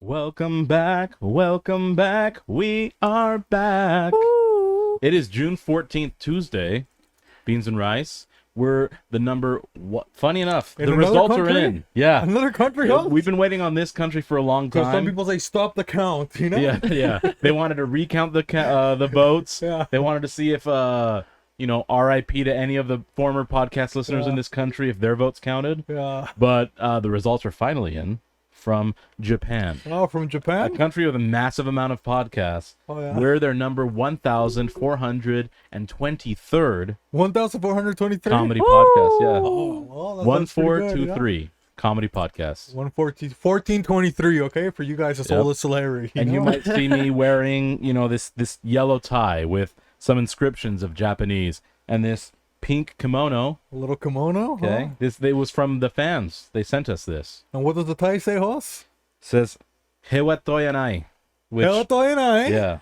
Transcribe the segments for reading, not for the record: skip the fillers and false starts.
Welcome back, we are back. Woo. It is June 14th, Tuesday. Beans and rice. We're the number what? Funny enough, In the another results country? are in. Yeah, Another country, huh? we've been waiting on this country for a long Because some time. people say stop the count, you know? Yeah. They wanted to recount the votes. Yeah. They wanted to see if RIP to any of the former podcast listeners in this country if their votes counted. Yeah. But the results are finally in from Japan. Oh, from A Japan? country with a massive amount of podcasts. Oh, yeah. We're their number 1,423rd 1,423? comedy podcast. Yeah. Oh, well, that's pretty good, 1423 comedy podcast. 1423, okay? For you guys, it's all the celebrity. And you might see me wearing, this yellow tie with some inscriptions of Japanese and this pink kimono. A little kimono? Okay. Huh? This was from the fans. They sent us this. And what does the tie say, Hoss? Says Hewa toyanai. Which Hell, eh? yeah.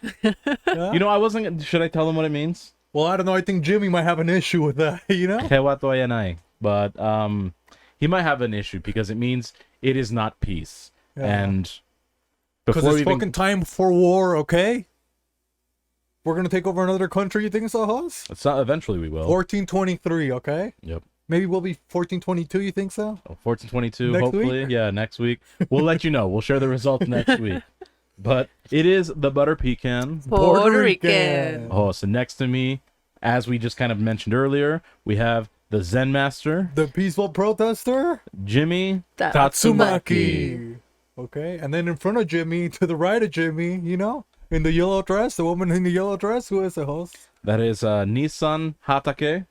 Yeah. I wasn't should I tell them what it means? Well, I don't know. I think Jimmy might have an issue with that, you know? Hewa toyanai. But he might have an issue because it means it is not peace. Yeah. And Because before it's we fucking time for war, okay? We're going to take over another country, you think so, Hoss? it's not, eventually we will. 1423, okay? Yep. Maybe we'll be 1422, you think so? 1422, Next hopefully. week? Yeah, next week. We'll let you know. We'll share the results next week. But it is the butter pecan. Puerto Rican. Oh, so next to me, as we just kind of mentioned earlier, we have the Zen Master, The peaceful protester? Jimmy Tatsumaki. Tatsumaki. Okay, and then in front of Jimmy, to the right of Jimmy, in the yellow dress, the woman in the yellow dress, who is the host? That is Nissan Hatake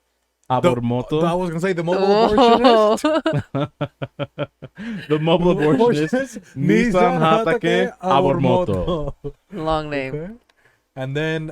I Abormoto. was going to say the mobile abortionist. The mobile abortionist, Nissan Hatake Abormoto. Long name. Okay. And then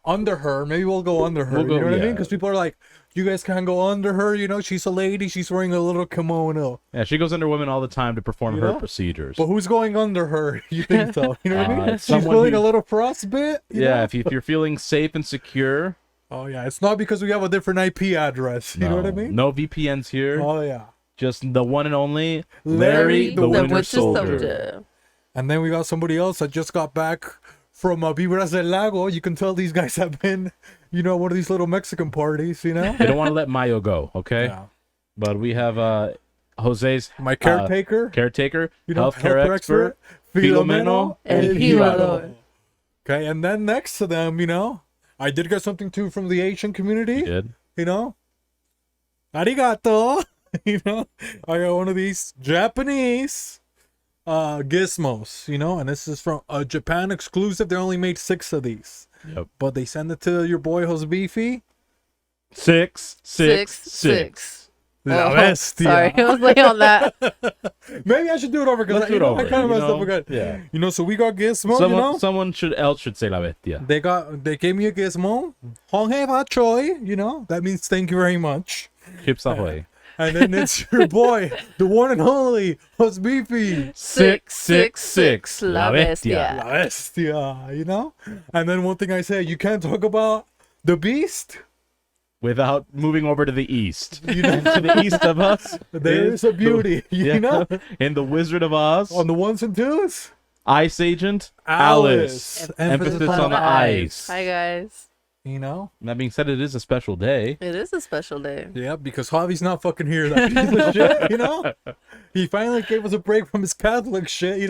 under her, maybe we'll go under her. We'll go- you know what I yeah. mean? Because people are like, you guys can't go under her. She's a lady. She's wearing a little kimono. Yeah, she goes under women all the time to perform You her know? procedures. But who's going under her? You think so? You know what I mean? She's someone feeling who- a little frostbite. you Yeah, know? if you're feeling safe and secure. Oh yeah, it's not because we have a different IP address. You know what I mean? No VPNs here. Oh yeah. Just the one and only Larry the the Winter Soldier. And then we got somebody else that just got back from Vibras del Lago. You can tell these guys have been, one of these little Mexican parties. They don't want to let Mayo go, okay? Yeah. But we have Jose's My caretaker, caretaker, healthcare expert, Filomeno El Jimador. Okay, and then next to them, I did get something too from the Asian community. You did. Arigato. I got one of these Japanese gizmos, and this is from a Japan exclusive. They only made 6 of these, Yep. but they send it to your boy Jose Beefy. 666. La Oh, bestia. sorry, I was like on that. Maybe I should do it over because Let's do it over, I kind of you messed up know? again. Yeah. So we got gizmo, Someone else should say la bestia. They gave me a gizmo. Honghe ba choi, that means thank you very much. Chips ahoy. And then it's your boy, the one and only Jose Beefy. 666. La bestia. La bestia, And then one thing I say, you can't talk about the beast. Without moving over to the east. You know, And to the east of us. there's a beauty, In the Wizard of Oz. On the ones and twos. Ice Agent Alice. Alice. Emphasis on the ice. Hi guys. That being said, it is a special day. It is a special day. Yeah, because Javi's not fucking here. That piece of shit, He finally gave us a break from his Catholic shit,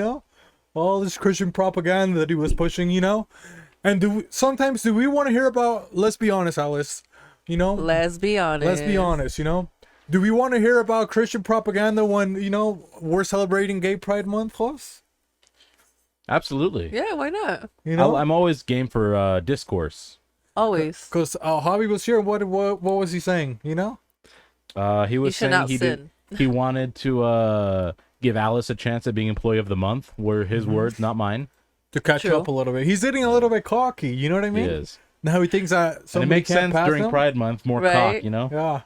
all this Christian propaganda that he was pushing, And sometimes do we want to hear about? Let's be honest, Alice. Let's be honest. Let's be honest. Do we want to hear about Christian propaganda when we're celebrating Gay Pride Month, Jos? Absolutely. Yeah, why not? I'm always game for discourse. Always. Because Javi was here. What was he saying? He was You should saying not he sin. he wanted to give Alice a chance at being Employee of the Month. Were his words, not mine. To catch True. up a little bit. He's getting a little bit cocky. You know what I mean? He is. Now he thinks that And it somebody makes can't sense pass during him. Pride Month, more Right. cock, Yeah.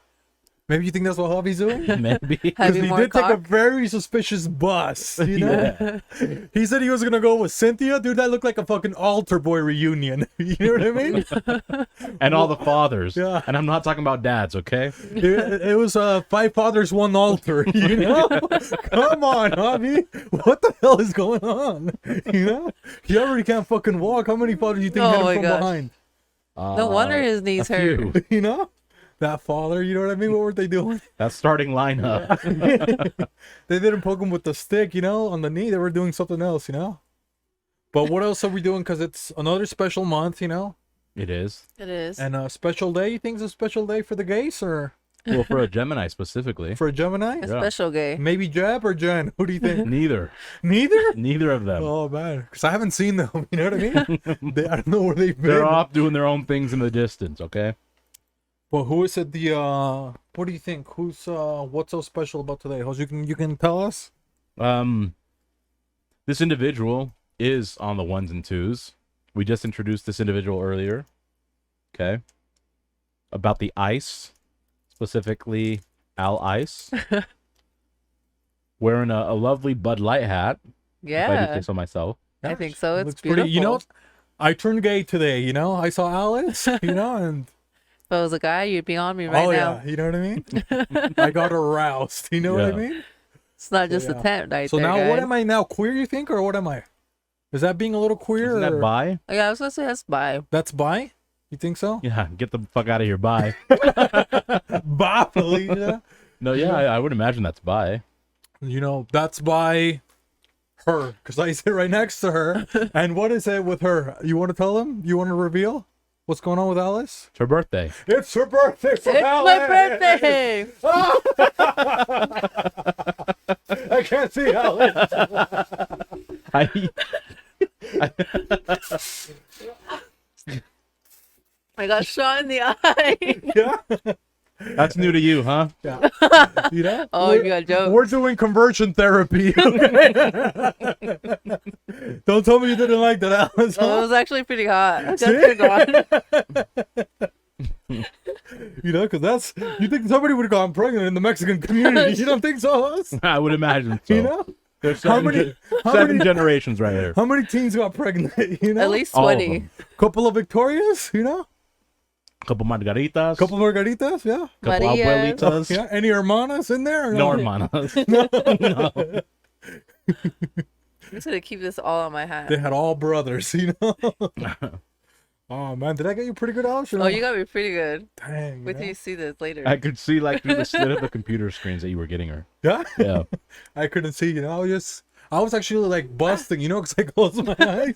Maybe you think that's what Hobby's doing? Maybe. Because Having he more did take a cock? very suspicious bus, you know? Yeah. He said he was gonna go with Cynthia. Dude, that looked like a fucking altar boy reunion. You know what I mean? And all the fathers. Yeah. And I'm not talking about dads, okay? It was 5 fathers, 1 altar, you know? Come on, Hobby. What the hell is going on? You know? He already can't fucking walk. How many fathers do you think Oh hit him my from gosh. behind? No wonder his knees a hurt. few. You know? That father, you know what I mean? What were they doing? That starting lineup. They didn't poke him with the stick, you know, on the knee. They were doing something else, you know? But what else are we doing? Because it's another special month, you know? It is. It is. And a special day. You think it's a special day for the gays or Well, for a Gemini specifically. for a Gemini? A Yeah. special gay. Maybe Jeb or Jen? Who do you think? Neither. Neither? Neither of them. Oh, man. Because I haven't seen them. You know what I mean? I don't know where they've been. They're off doing their own things in the distance, okay? Well, who is it? What do you think? What's so special about today? Jose, you can tell us? This individual is on the 1s and 2s. We just introduced this individual earlier. Okay. About the ice, specifically Al Ice. Wearing a lovely Bud Light hat, if I do Yeah. say so myself. I think so. It's Looks pretty. You know, beautiful. I turned gay today, you know? I saw Alice, you know, and If I was a guy, you'd be on me right oh now. yeah, you know what I mean? I got aroused, you know what I Yeah. mean? It's not just Yeah. a tent right So there, now what guys. am I now? Queer, you think, or what am I? Is that being a little queer? Isn't that or- bi? Oh, yeah, I was gonna say that's bi. That's bi? You think so? Yeah, get the fuck out of here, bi. Bi, Felicia. No, yeah, I would imagine that's bi. You know, that's by her, because I sit right next to her. And what is it with her? You want to tell them? You want to reveal what's going on with Alice? It's her birthday. It's her birthday for It's Alice! my birthday! I can't see Alice. I, I got shot in the eye. Yeah. that's new to you, huh? Yeah. You know? Oh, you got jokes. We're doing conversion therapy. Okay? Don't tell me you didn't like that, Alice. Oh, it Huh? was actually pretty hot. Just forgot. You know, because you think somebody would have gone pregnant in the Mexican community. You don't think so, Alice? I would imagine so. You know? There's How seven, many- how seven many- generations right there. How many teens got pregnant? You know? At least All of 20. them. Couple of Victorias, you know? Couple margaritas. Couple margaritas, yeah. Couple Maria. abuelitas. Yeah. Any hermanas in there? Or No hermanas. No. I'm just gonna keep this all on my hat. They had all brothers, you know? Oh, man. Did I get you pretty good, Alice? or Oh, no? you got me pretty good. Dang. Wait you till know? you see this later. I could see like through the slit of the computer screens that you were getting her. Yeah? Yeah. I couldn't see, you know? I was actually like busting, you know, because I closed my eyes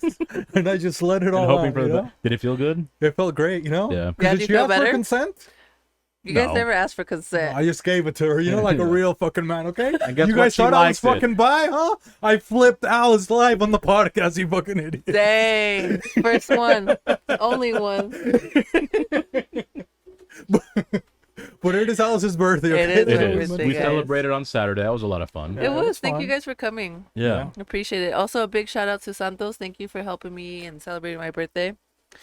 and I just let it And all hoping out, for you the know? Did it feel good? It felt great, you know? Yeah. 'Cause Yeah, did do you she feel ask for better? consent? You guys No. never asked for consent. I just gave it to her, you know, like a Yeah. real fucking man, okay? And guess You what? guys She thought I was liked it. fucking bi, huh? I flipped Alice live on the podcast, you fucking idiot. Dang. First one. Only one. But it is Alice's birthday, okay? It is It my is. birthday, We guys. celebrated on Saturday. That was a lot of fun. Yeah, It was. that's Thank fun. you guys for coming. Yeah. Appreciate it. Also, a big shout out to Santos. Thank you for helping me and celebrating my birthday.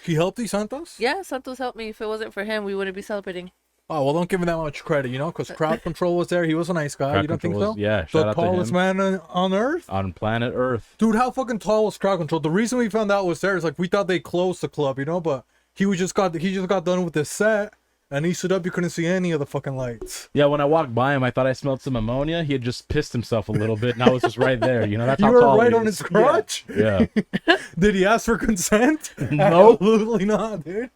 He helped you, Santos? Yeah, Santos helped me. If it wasn't for him, we wouldn't be celebrating. Oh, well, don't give him that much credit, you know, because crowd control was there. He was a nice guy. Crowd You don't think control so? was- yeah, The shout out to tallest him. man on earth? On planet Earth. Dude, how fucking tall was crowd control? The reason we found out was there is like we thought they closed the club, you know, but he just got done with his set and he stood up, you couldn't see any of the fucking lights. Yeah, when I walked by him, I thought I smelled some ammonia. He had just pissed himself a little bit, and I was just right there. You know, that's You how were tall right he on is. his crotch? Yeah. Did he ask for consent? No. Absolutely not, dude.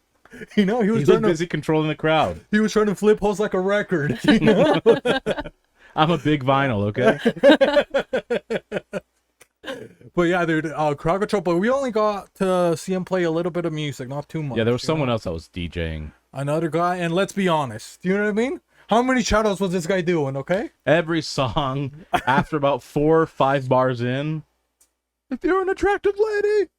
You know, he was He's so trying to busy controlling the crowd. flip holes like a record. You know? I'm a big vinyl, okay? But yeah, dude, crowd control. But we only got to see him play a little bit of music, not too much. Yeah, there was you someone know? else that was DJing. Another guy, and let's be honest. Do you know what I mean? How many shoutouts was this guy doing? Okay. Every song, after about 4 or 5 bars in, if you're an attractive lady,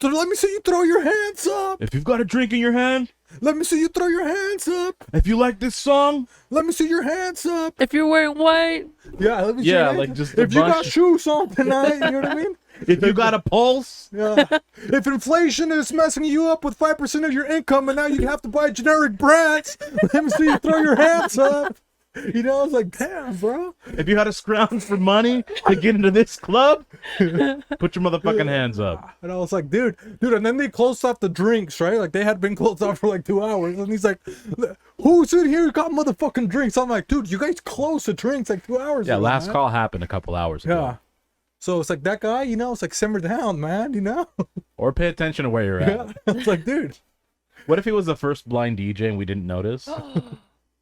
So let me see you throw your hands up. if you've got a drink in your hand, Let me see you throw your hands up. if you like this song, Let me see your hands up. If you're wearing white, Yeah, let me see. Yeah, your hands like up. just a if you got bunch. shoes on tonight, you know what I mean? if you got a pulse, Yeah. If inflation is messing you up with 5% of your income, and now you have to buy generic brands, let me see you throw your hands up. You know, I was like, damn, bro. If you had to scrounge for money to get into this club, put your motherfucking hands up. And I was like, dude, and then they closed off the drinks, right? Like they had been closed off for like 2 hours. And he's like, who's in here got motherfucking drinks? I'm like, dude, you guys closed the drinks like 2 hours Yeah, ago, last man. call happened a couple hours ago. Yeah. So it's like that guy, you know, it's like simmer down, man, you know? Or pay attention to where you're at. Yeah. It's like, dude. What if he was the first blind DJ and we didn't notice?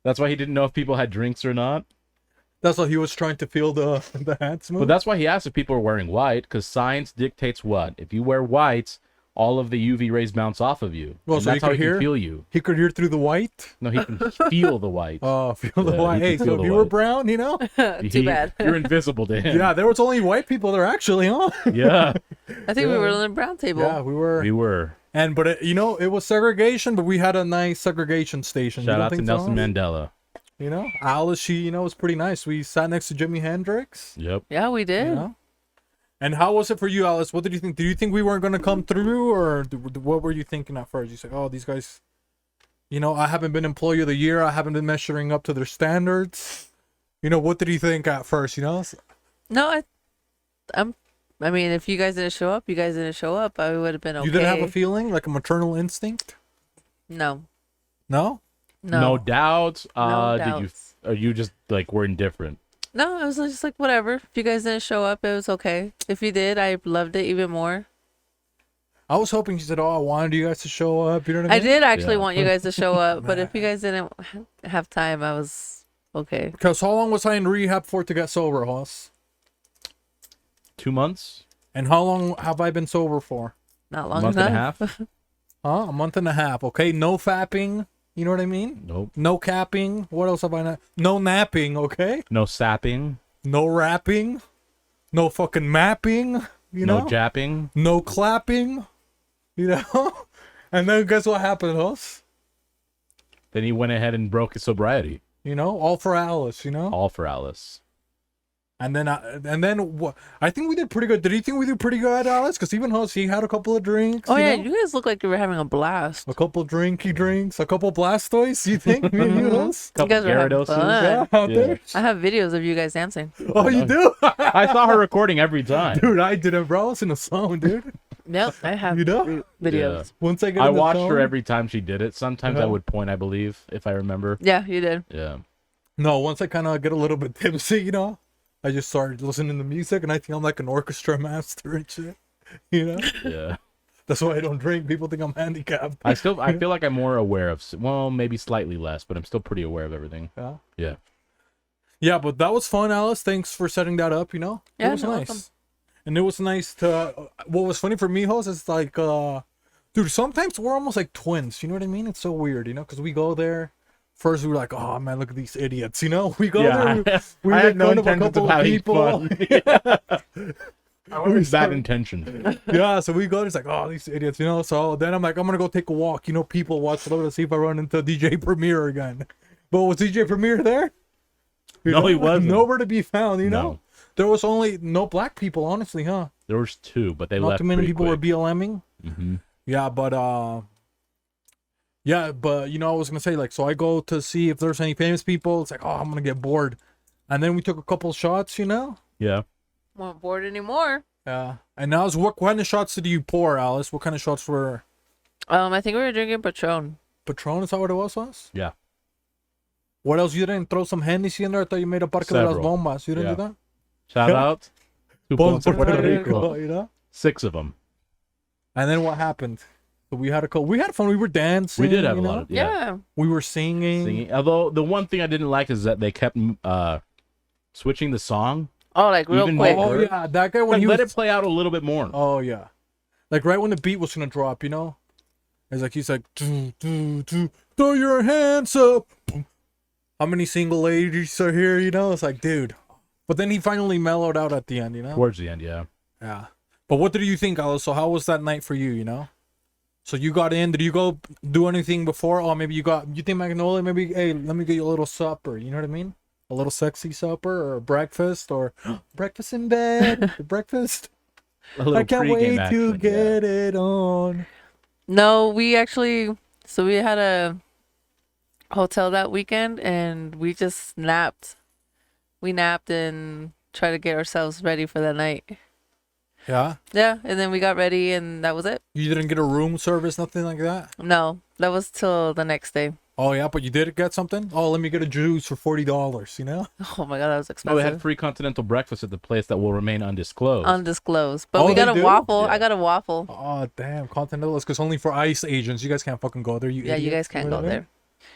That's why he didn't know if people had drinks or not. That's why he was trying to feel the hands move. But that's why he asked if people were wearing white, because science dictates what? If you wear whites, all of the UV rays bounce off of you. Well, And so that's he how could he hear? can feel you. He could hear through the white. No, he can feel the white. Oh, feel the Yeah, white. he Hey, can so feel if the you were white. brown, you know? Too bad. You're invisible to him. Yeah, there was only white people there actually, huh? Yeah, I think we were on the brown table. Yeah, we were. we were. And but it, you know, it was segregation, but we had a nice segregation station. Shout You don't out to think so? Nelson Mandela. You know, Alice, she, you know, was pretty nice. We sat next to Jimi Hendrix. Yep. Yeah, we did. You know? And how was it for you, Alice? What did you think? Did you think we weren't going to come through, or what were you thinking at first? You said, "Oh, these guys, you know, I haven't been Employee of the Year. I haven't been measuring up to their standards." You know, what did you think at first? You know, No, I mean, if you guys didn't show up, you guys didn't show up. I would have been okay. you didn't have a feeling like a maternal instinct? No. No. No doubts. No Did you? doubts. Or you just like were indifferent? No, it was just like whatever. If you guys didn't show up, it was okay. If you did, I loved it even more. I was hoping she said, "Oh, I wanted you guys to show up." You know what I I mean? did actually Yeah. want you guys to show up, but if you guys didn't have time, I was okay. Because how long was I in rehab for to get sober, Hoss? 2 months, And how long have I been sober for? Not long month and a enough. half. Huh? A month and a half. Okay, no fapping. You know what I mean? Nope. No capping. What else have I not? No napping. Okay. No sapping. No rapping. No fucking mapping. You know. No japping. No clapping. You know. And then guess what happened, Hoss? Then he went ahead and broke his sobriety. You know, all for Alice. You know. All for Alice. And then what? I think we did pretty good. Did you think we did pretty good, Alice? Because even Hoss, he had a couple of drinks. Oh you yeah, know? you guys look like you were having a blast. A couple drinky drinks, a couple Blastoise, you think? Me and you, Hoss? You guys were having Gyarados. fun. Yeah, out Yeah. there. I have videos of you guys dancing. Oh, you do? I saw her recording every time. Dude, I didn't, bro. I was in the zone, dude. Yep, I have You know? videos. Once I get I in the watched zone, her every time she did it. Sometimes I Yeah. would point, I believe, if I remember. Yeah, you did. Yeah. No, once I kind of get a little bit tipsy, you know, I just started listening to music, and I think I'm like an orchestra master and shit. You know? Yeah. That's why I don't drink. People think I'm handicapped. I feel like I'm more aware of, well, maybe slightly less, but I'm still pretty aware of everything. Yeah. Yeah. Yeah, but that was fun, Alice. Thanks for setting that up, you know? Yeah, it was no nice. welcome. And it was nice to. What was funny for me, Host, is like, dude, sometimes we're almost like twins. You know what I mean? It's so weird, you know? Because we go there. First, we were like, oh man, look at these idiots, you know? We go Yeah, there. We I make had no fun of a intentions couple of of having people. fun. I was bad intention. Yeah, so we go there. It's like, oh, these idiots, you know? So then I'm like, I'm going to go take a walk, you know, people watch to see if I run into DJ Premier again. But was DJ Premier there? You No, know? he wasn't. Nowhere to be found, you know? No. There was only no black people, honestly, huh? There was 2, but they Not left too many pretty people were quick. BLMing. Mm-hmm. Yeah, but you know, I was gonna say, like, so I go to see if there's any famous people. It's like, oh, I'm gonna get bored, and then we took a couple shots, you know. Yeah. Won't bored anymore. Yeah. And now, what kind of shots did you pour, Alice? What kind of shots were I think we were drinking Patron. Patron? Is that what it was? Yeah. What else? You didn't throw some Hennessy in there? I thought you made a Parque de las Several. Bombas. You didn't Yeah. do that? Shout Yeah. out to Ponce, Ponce, Puerto Puerto Rico. Rico, you know. 6 of them. And then what happened? So we had fun. We were dancing. We did have you a know? lot of Yeah. We were singing. singing. Although the one thing I didn't like is that they kept switching the song. Oh, like real Even quick. more. Oh yeah, that guy when Like, he let was. it play out a little bit more. Oh yeah, like right when the beat was gonna drop, you know. It's like he's like, "Doo, doo, doo, throw your hands up. How many single ladies are here? You know, it's like, dude. But then he finally mellowed out at the end, you know. Towards the end, yeah. Yeah. But what did you think, Alice? So how was that night for you? You know. So you got in. Did you go do anything before? Oh, maybe you think Magnolia? Maybe, hey, let me get you a little supper. You know what I mean? A little sexy supper or breakfast or breakfast in bed. Breakfast. A little I can't pregame wait to action, get it on. No, we actually. So we had hotel that weekend, and we just napped. We napped and tried to get ourselves ready for the night. Yeah. Yeah, and then we got ready, and that was it. You didn't get a room service, nothing like that. No, that was till the next day. Oh yeah, but you did get something. Oh, let me get a juice for $40. You know. Oh my god, that was Oh, expensive. they had free continental breakfast at the place that will remain undisclosed. Undisclosed, but Oh, we got they a do? waffle. Yeah. I got a waffle. Oh damn, continental is because only for ICE agents. You guys can't fucking go there. You Yeah, you idiots, guys can't know go what I mean?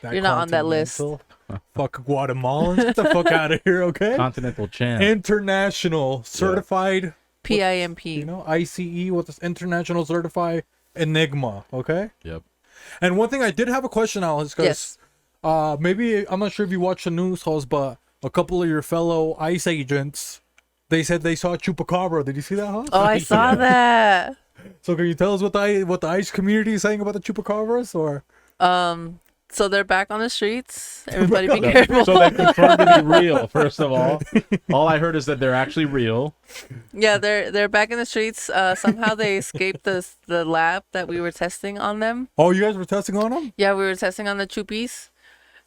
there. You're not on that list. Continental. Fuck Guatemalans, get the fuck out of here, okay? Continental champ. International certified, PIMP. you know, ICE with this international certified Enigma, okay? Yep. And one thing I did have a question, Alice, because Yes. maybe I'm not sure if you watched the news, host, but a couple of your fellow ICE agents, they said they saw a chupacabra. Did you see that, host? Oh, I saw that. So can you tell us what the ICE community is saying about the chupacabras, or? So they're back on the streets. Everybody be careful. So they confirmed to be real. First of all I heard is that they're actually real. Yeah, they're back in the streets. Somehow they escaped the lab that we were testing on them. Oh, you guys were testing on them? Yeah, we were testing on the Chupis.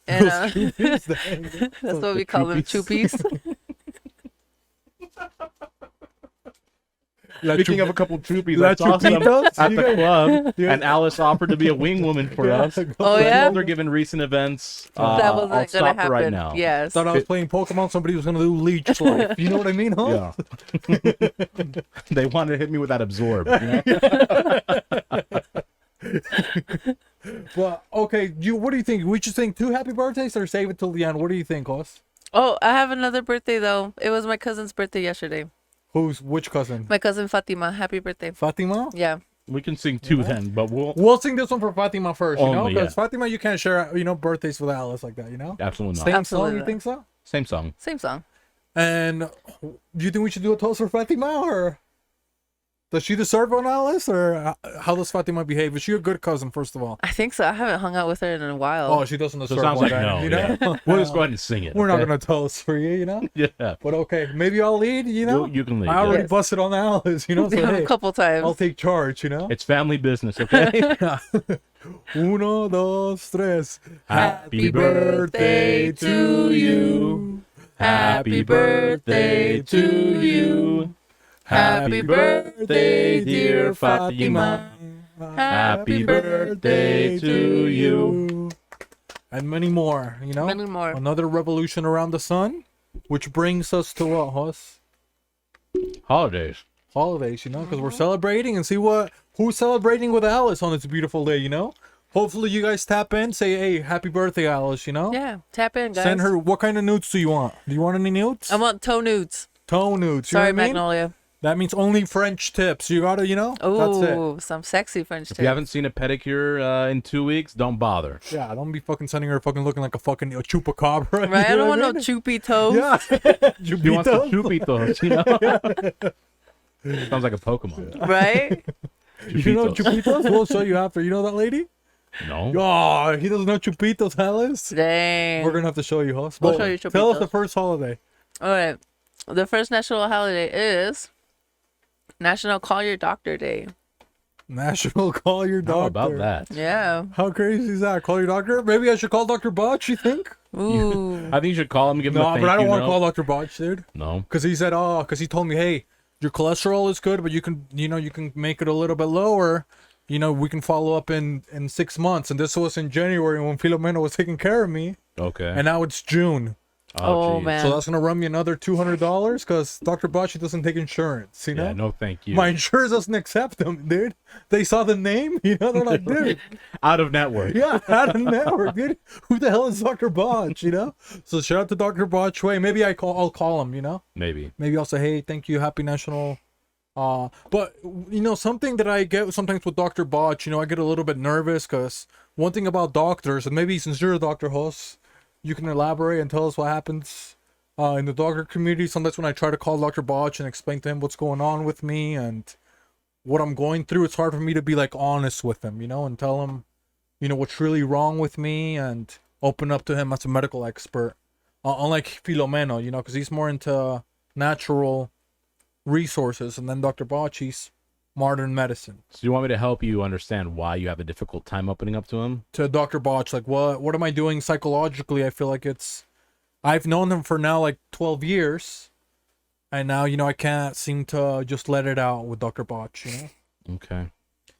And that's what we call them, Chupis. Speaking of a couple troopies, La I saw some Chupi-Toes? at You the guys- club, Yeah. and Alice offered to be a wing woman for us. Oh, yeah? They're given recent events. That I'll wasn't gonna stop happen. right now. Yes. Thought I was playing Pokemon. Somebody was gonna do Leech Life. You know what I mean, huh? Yeah. They wanted to hit me with that absorb. You know? Well, okay. What do you think? We should sing 2 happy birthdays or save it till the end? What do you think, Hoss? Oh, I have another birthday though. It was my cousin's birthday yesterday. Which cousin? My cousin Fatima. Happy birthday. Fatima? Yeah. We can sing 2 then, but We'll sing this one for Fatima first, you know? Only, Because yeah. Fatima, you can't share, birthdays with Alice like that, you know? absolutely not. Same Absolutely song, you not. think so? Same song. Same song. And do you think we should do a toast for Fatima, or does she deserve one, Alice, or how does Fatima behave? Is she a good cousin, first of all? I think so. I haven't hung out with her in a while. Oh, she doesn't So deserve it sounds one, like then, no. you know? Yeah. We'll just go ahead and sing it. We're not okay? gonna toast for you, you know? Yeah. But okay, maybe I'll lead, you know? You can leave. I already yeah. Yes. busted on Alice, you know? So hey, a couple times. I'll take charge, you know? It's family business, okay? Uno, dos, tres. Happy birthday to you. Happy birthday to you. Happy birthday, dear Fatima. Happy birthday to you. And many more, you know? Many more. Another revolution around the sun, which brings us to what, Hoss? Holidays. Holidays, you know? Because we're celebrating and see who's celebrating with Alice on this beautiful day, you know? Hopefully you guys tap in, say, hey, happy birthday, Alice, you know? Yeah. Tap in, guys. Send her, what kind of nudes do you want? Do you want any nudes? I want toe nudes. Toe nudes, you Sorry, know what I mean? Magnolia. That means only French tips. You gotta, that's it. Oh, some sexy French If tip. you haven't seen a pedicure in 2 weeks, don't bother. Yeah, don't be fucking sending her fucking looking like a fucking chupacabra. Right? I you know don't want what no choopy toes. Yeah. She wants the Chupi-Toes. Chupi-Toes, you know? Sounds like a Pokemon. Right? You know Chupi-Toes. Chupi-Toes? We'll show you after. You know that lady? No. Oh, he doesn't know Chupi-Toes, Alice. Dang. We're gonna have to show you, Hoss. We'll But show you tell us Chupi-Toes. the first holiday. All right. The first national holiday is National Call Your Doctor Day. National Call Your Doctor. How about that? Yeah. How crazy is that? Call your doctor? Maybe I should call Dr. Botch, you think? Ooh. I think you should call him and give him a No, thank but I don't you want to note. call Dr. Botch, dude. No. Because he said, because he told me, hey, your cholesterol is good, but you can make it a little bit lower. We can follow up in 6 months. And this was in January when Filomena was taking care of me. Okay. And now it's June. Oh, geez. man. So that's going to run me another $200 because Dr. Bocci doesn't take insurance, you know? Yeah, no thank you. My insurance doesn't accept them, dude. They saw the name, they're like, dude. Out of network. Yeah, out of network, dude. Who the hell is Dr. Botch, So shout out to Dr. Botch. Wait, maybe I'll call him, Maybe. Maybe I'll say, hey, thank you, happy national. But, something that I get sometimes with Dr. Botch, I get a little bit nervous because one thing about doctors, and maybe since you're a Dr. Hoss, you can elaborate and tell us what happens in the doctor community. Sometimes when I try to call Dr. Botch and explain to him what's going on with me and what I'm going through, it's hard for me to be like honest with him, and tell him, what's really wrong with me and open up to him as a medical expert. Unlike Filomeno, because he's more into natural resources, and then Dr. Botch, he's modern medicine. So you want me to help you understand why you have a difficult time opening up to him? To Dr. Botch, like what am I doing psychologically? I feel like I've known him for now like 12 years, and now I can't seem to just let it out with Dr. Botch. Okay.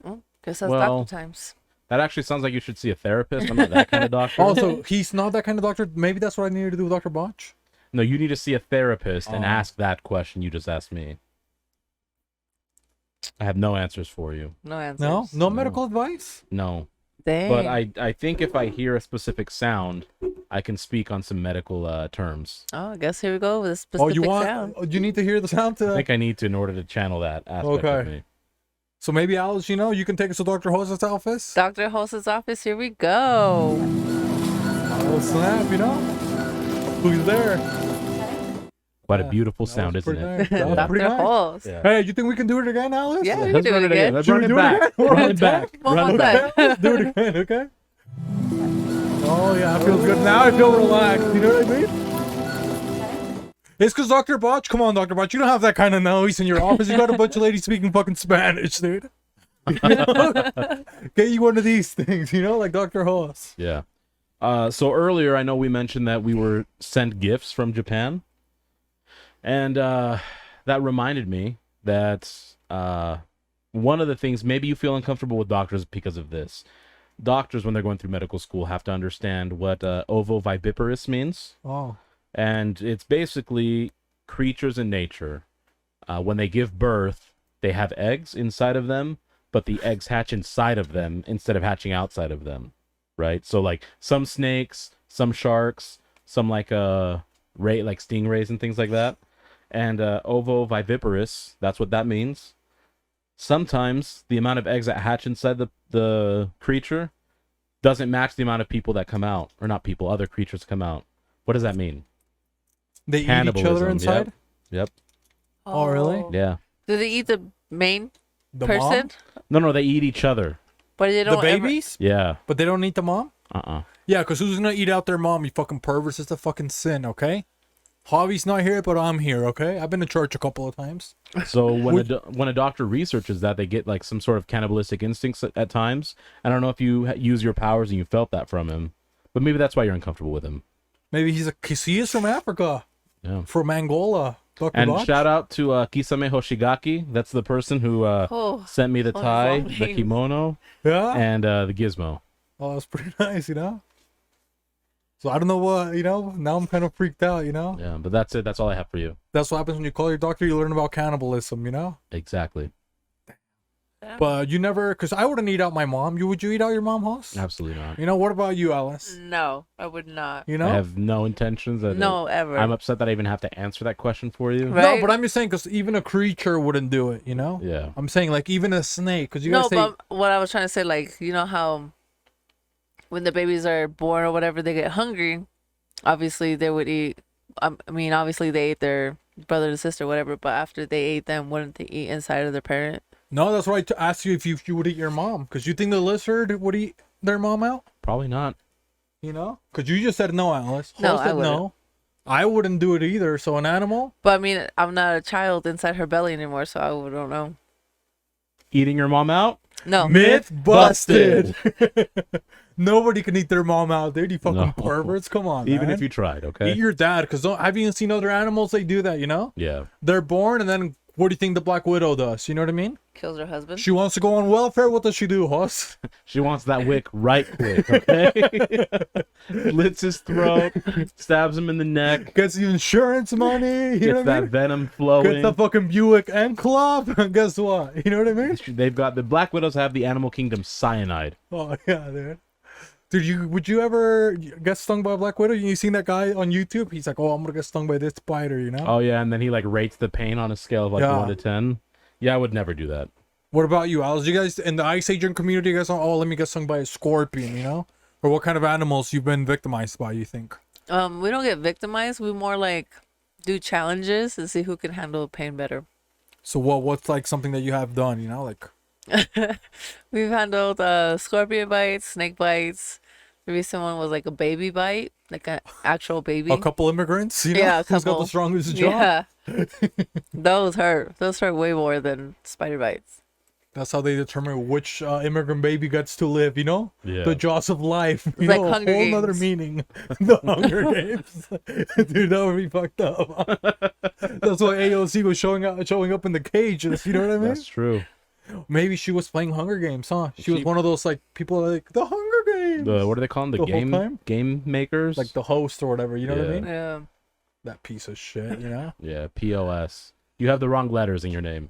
Well, guess that's Well- doctor times. That actually sounds like you should see a therapist. I'm not that kind of doctor. Also, he's not that kind of doctor. Maybe that's what I needed to do with Dr. Botch. No, you need to see a therapist and Oh. ask that question you just asked me. I have no answers for you. No answers. No, no medical advice. No. Dang. But I think if I hear a specific sound, I can speak on some medical terms. Oh, I guess here we go with a specific sound. You need to hear the sound I to. think I need to in order to channel that aspect of Okay. me. So maybe Alice, you can take us to Dr. Jose's office. Dr. Host's office, here we go. Oh snap, who's there? Quite a Yeah, beautiful that sound, was isn't pretty it? nice. That was Yeah. pretty Dr. nice. Host. Yeah. Hey, you think we can do it again, Alice? Yeah, we Let's can do it again. Let's Should run we it do it back. again? Run it back. One Run more it back. time. Let's do it again, okay? Oh yeah, it feels good. Now I feel relaxed. You know what I mean? It's because Dr. Botch. Come on, Dr. Botch. You don't have that kind of noise in your office. You got a bunch of ladies speaking fucking Spanish, dude. Get you one of these things, like Dr. Hoss. Yeah. So earlier, I know we mentioned that we were sent gifts from Japan. And that reminded me that one of the things, maybe you feel uncomfortable with doctors because of this. Doctors, when they're going through medical school, have to understand what ovoviviparous means. Oh. And it's basically creatures in nature. When they give birth, they have eggs inside of them, but the eggs hatch inside of them instead of hatching outside of them, right? So like some snakes, some sharks, some like stingrays and things like that. And ovoviviparous, that's what that means. Sometimes the amount of eggs that hatch inside the creature doesn't match the amount of people that come out. Or not people, other creatures come out. What does that mean? They eat each other Cannibalism, inside? Yep. Oh, really? Yeah. Do they eat the main The person? mom? No, they eat each other. But they The don't ever- babies? Yeah. But they don't eat the mom? Uh-uh. Yeah, because who's gonna eat out their mom, you fucking perverts? It's a fucking sin, okay? Javi's not here, but I'm here, okay? I've been to church a couple of times. So when a doctor researches that, they get like some sort of cannibalistic instincts at times. I don't know if you use your powers and you felt that from him, but maybe that's why you're uncomfortable with him. Maybe cause he is from Africa. Yeah. From Angola. Dr. And Botch. shout out to Kisame Hoshigaki. That's the person who Oh, sent me the Oh, tie, that's the all kimono, Yeah? and the gizmo. Oh, that's pretty nice, So I don't know what, now I'm kind of freaked out, Yeah, but that's it. That's all I have for you. That's what happens when you call your doctor, you learn about cannibalism, Exactly. But you never, because I wouldn't eat out my mom. Would you eat out your mom, Hoss? Absolutely not. What about you, Alice? no, I would not. I have no intentions. No, ever. I'm upset that I even have to answer that question for you. Right. No, but I'm just saying, because even a creature wouldn't do it, Yeah. I'm saying, like, even a snake, because you guys No, say, but what I was trying to say, like, you know how when the babies are born or whatever, they get hungry. Obviously, they would eat. Obviously, they ate their brother and sister, whatever. But after they ate them, wouldn't they eat inside of their parent? no, that's why I asked you if you would eat your mom, because you think the lizard would eat their mom out, Probably not. Because you just said no, Alice. No, Hoss said I wouldn't. no. I wouldn't do it either. So an animal? But I'm not a child inside her belly anymore, so I don't know. Eating your mom out? No. Myth busted. Nobody can eat their mom out, dude. You fucking No. perverts. Come on, Even man. if you tried, okay? Eat your dad, because have you seen other animals? They do that, Yeah. They're born, and then what do you think the Black Widow does? You know what I mean? Kills her husband. She wants to go on welfare. What does she do, Hoss? She wants that wick right quick, okay? Slits his throat, stabs him in the neck, Gets the insurance money. You know gets what I that mean? venom Gets flowing. the fucking Buick and club. And guess what? You know what I mean? They've got the Black Widows have the Animal Kingdom cyanide. Oh yeah, dude. Dude, would you ever get stung by a black widow? You seen that guy on YouTube? He's like, "Oh, I'm gonna get stung by this spider," Oh yeah, and then he like rates the pain on a scale of like Yeah. 1 to 10. Yeah, I would never do that. What about you, Alice? You guys in the Ice Agent community, you guys are, let me get stung by a scorpion, Or what kind of animals you've been victimized by, you think? We don't get victimized. We more like do challenges and see who can handle pain better. So what's like something that you have done, like We've handled scorpion bites, snake bites. The recent one was like a baby bite, like an actual baby. a couple immigrants, Yeah, a who's got couple. the strongest jaw? Yeah. Those hurt. Those hurt way more than spider bites. That's how they determine which immigrant baby gets to live, you know? Yeah. The jaws of life. You like know, a Hunger whole nother Games. meaning. The Hunger Games. Dude, that would be fucked up. That's why AOC was showing up in the cages, you know what I mean? That's true. Maybe she was playing Hunger Games, huh? She was She- one of those like people like the Hunger Games. What do they call them? The whole time? Game makers? Like the host or whatever, you know what I Yeah. mean? Yeah. That piece of shit, you know? Yeah, POS. You have the wrong letters in your name.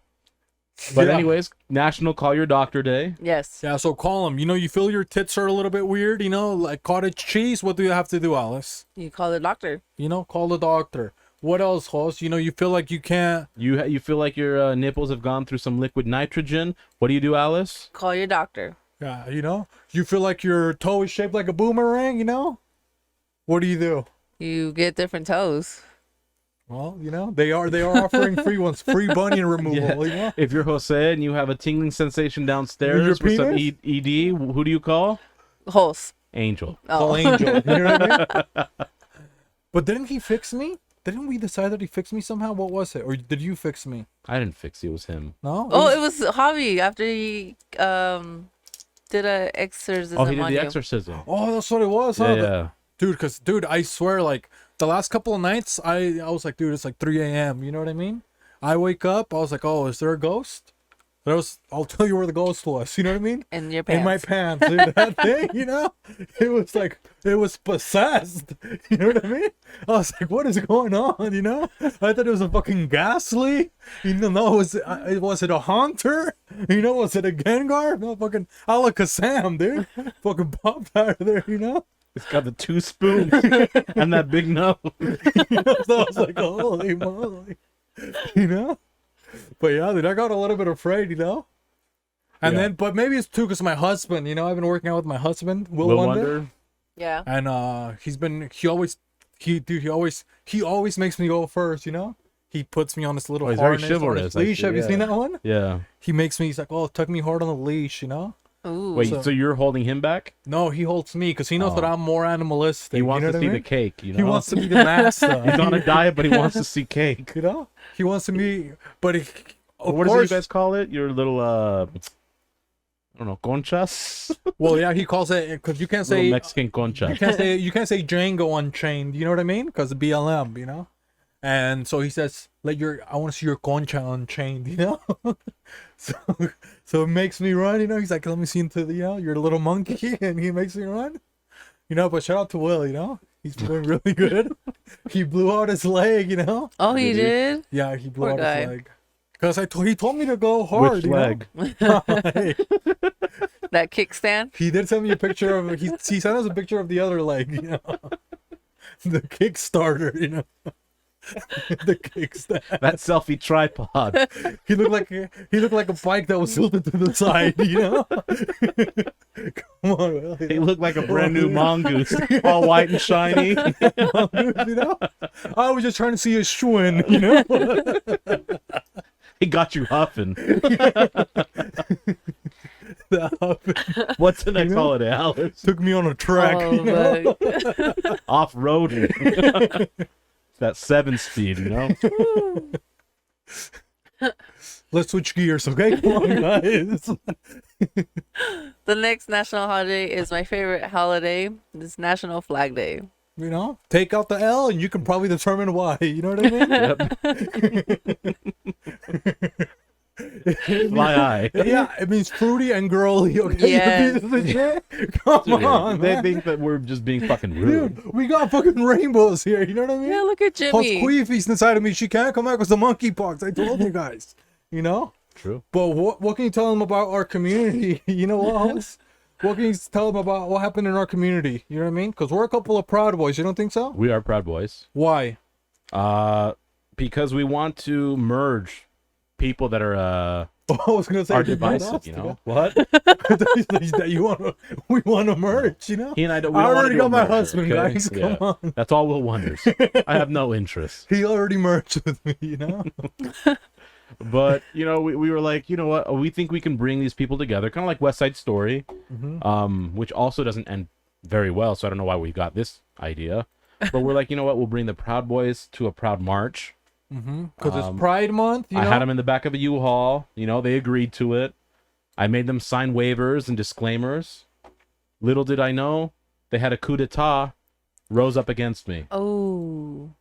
But Yeah. anyways, National Call Your Doctor Day. Yes. Yeah, so call them. You know, you feel your tits are a little bit weird, you know, like cottage cheese. What do you have to do, Alice? You call the doctor. You know, call the doctor. What else, host? You know, you feel like you can't. You feel like your nipples have gone through some liquid nitrogen. What do you do, Alice? Call your doctor. Yeah, you know, you feel like your toe is shaped like a boomerang. You know, what do? You get different toes. Well, you know, they are offering free ones, free bunion removal. You know, If you're Jose and you have a tingling sensation downstairs Your with some penis? ED, who do you call? Holes. Angel. call Oh. Angel. You know what I mean? But didn't he fix me? Didn't we decide that he fixed me somehow? What was it? Or did you fix me? I didn't fix you. It was him. No. Oh, it was Javi after he did a exorcism Oh, he did on the you. exorcism. Oh, that's what it was, huh? Yeah. Dude, I swear, like the last couple of nights, I was like, dude, it's like 3 a.m. You know what I mean? I wake up, I was like, oh, is there a ghost? I'll tell you where the ghost was. You know what I mean? In your pants. In my pants, dude. That thing, you know, it was possessed. You know what I mean? I was like, what is going on? You know, I thought it was a fucking gas leak. You know, no, was it a haunter? You know, was it a Gengar? No, fucking Alakazam, dude. Fucking popped out of there. You know. It's got the 2 spoons and that big nose. You know, so I was like, holy moly. You know? But yeah, dude, I got a little bit afraid, you know? And Yeah. then, but maybe it's too because my husband, you know, I've been working out with my husband, Will Will Wonder. Wonder. Yeah. And he always makes me go first, you know? He puts me on this little Oh, he's very harness, on his chivalrous, I leash. see, Have you yeah. seen that one? Yeah. He makes me, he's like, oh, tuck me hard on the leash, you know? Ooh. Wait, So- so you're holding him back? No, he holds me because he knows that Oh. I'm more animalistic. He wants you know to what see I the mean? cake, you know? He wants to be the master. He's on a diet, but he wants to see cake. You know? He wants to be, but he, of What is it course, you guys call it? Your little, I don't know, conchas? well, yeah, he calls it, because you can't Little say, Mexican concha. you can't say Django Unchained. You know what I mean? Because BLM, you know. And so he says, I want to see your concha unchained. You know. so it makes me run. You know. He's like, let me see into the, you know, your little monkey, and he makes me run. You know. But shout out to Will. You know, he's doing really good. He blew out his leg. You know. Oh, he Did he? did? Yeah, he blew Poor out guy. his leg. Because he told me to go hard. Which you leg? Know? That kickstand? He did send me a picture of he sent us a picture of the other leg, you know. The Kickstarter, you know. The Kickstarter. That selfie tripod. He looked like a bike that was tilted to the side, you know. Come on, Will, you He know? looked like a brand new mongoose, all white and shiny. You know? I was just trying to see a Schwinn, you know. He got you huffing. That What's the next You know? holiday, Alice? took me on a track, Oh, you know. but- Off-roading. That 7-speed, you know? Let's switch gears, okay? Come on, guys. The next national holiday is my favorite holiday. It's National Flag Day. You know, take out the L, and you can probably determine why. You know what I mean? Yep. Fly high. Yeah, it means fruity and girly. Okay, Yes. You piece of shit? Come on, They man. think that we're just being fucking rude. Dude, we got fucking rainbows here. You know what I mean? Yeah, look at Plus, Jimmy. Queefy's inside of me. She can't come back with the monkeypox. I told you guys. You know. True. But what can you tell them about our community? You know what, Hollis? What can you tell them about what happened in our community? You know what I mean? Because we're a couple of Proud Boys. You don't think so? We are Proud Boys. Why? Because we want to merge people that are I was gonna say are you're not divisive, us, you know? What? that you want we want to merge, you know? He and I don't. I We don't wanna already do a got my merger, husband, okay? guys. Yeah. Come on. That's all Will wonders. I have no interest. He already merged with me, you know? But you know, we were like, you know what? We think we can bring these people together, kind of like West Side Story, which also doesn't end very well. So I don't know why we got this idea. But we're like, you know what? We'll bring the Proud Boys to a Proud March. Because it's Pride Month, you know? I had them in the back of a U-Haul. You know, they agreed to it. I made them sign waivers and disclaimers. Little did I know, they had a coup d'etat rose up against me. Oh.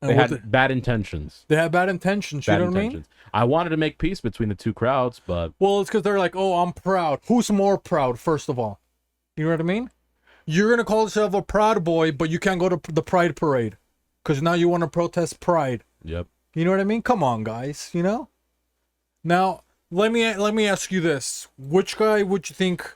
They had bad intentions. They had bad intentions. You Bad know what I mean? intentions. I wanted to make peace between the two crowds, but Well, it's because they're like, oh, I'm proud. Who's more proud, first of all? You know what I mean? You're going to call yourself a proud boy, but you can't go to the pride parade because now you want to protest pride. yep. You know what I mean? Come on, guys, you know? Now, let me ask you this. Which guy would you think,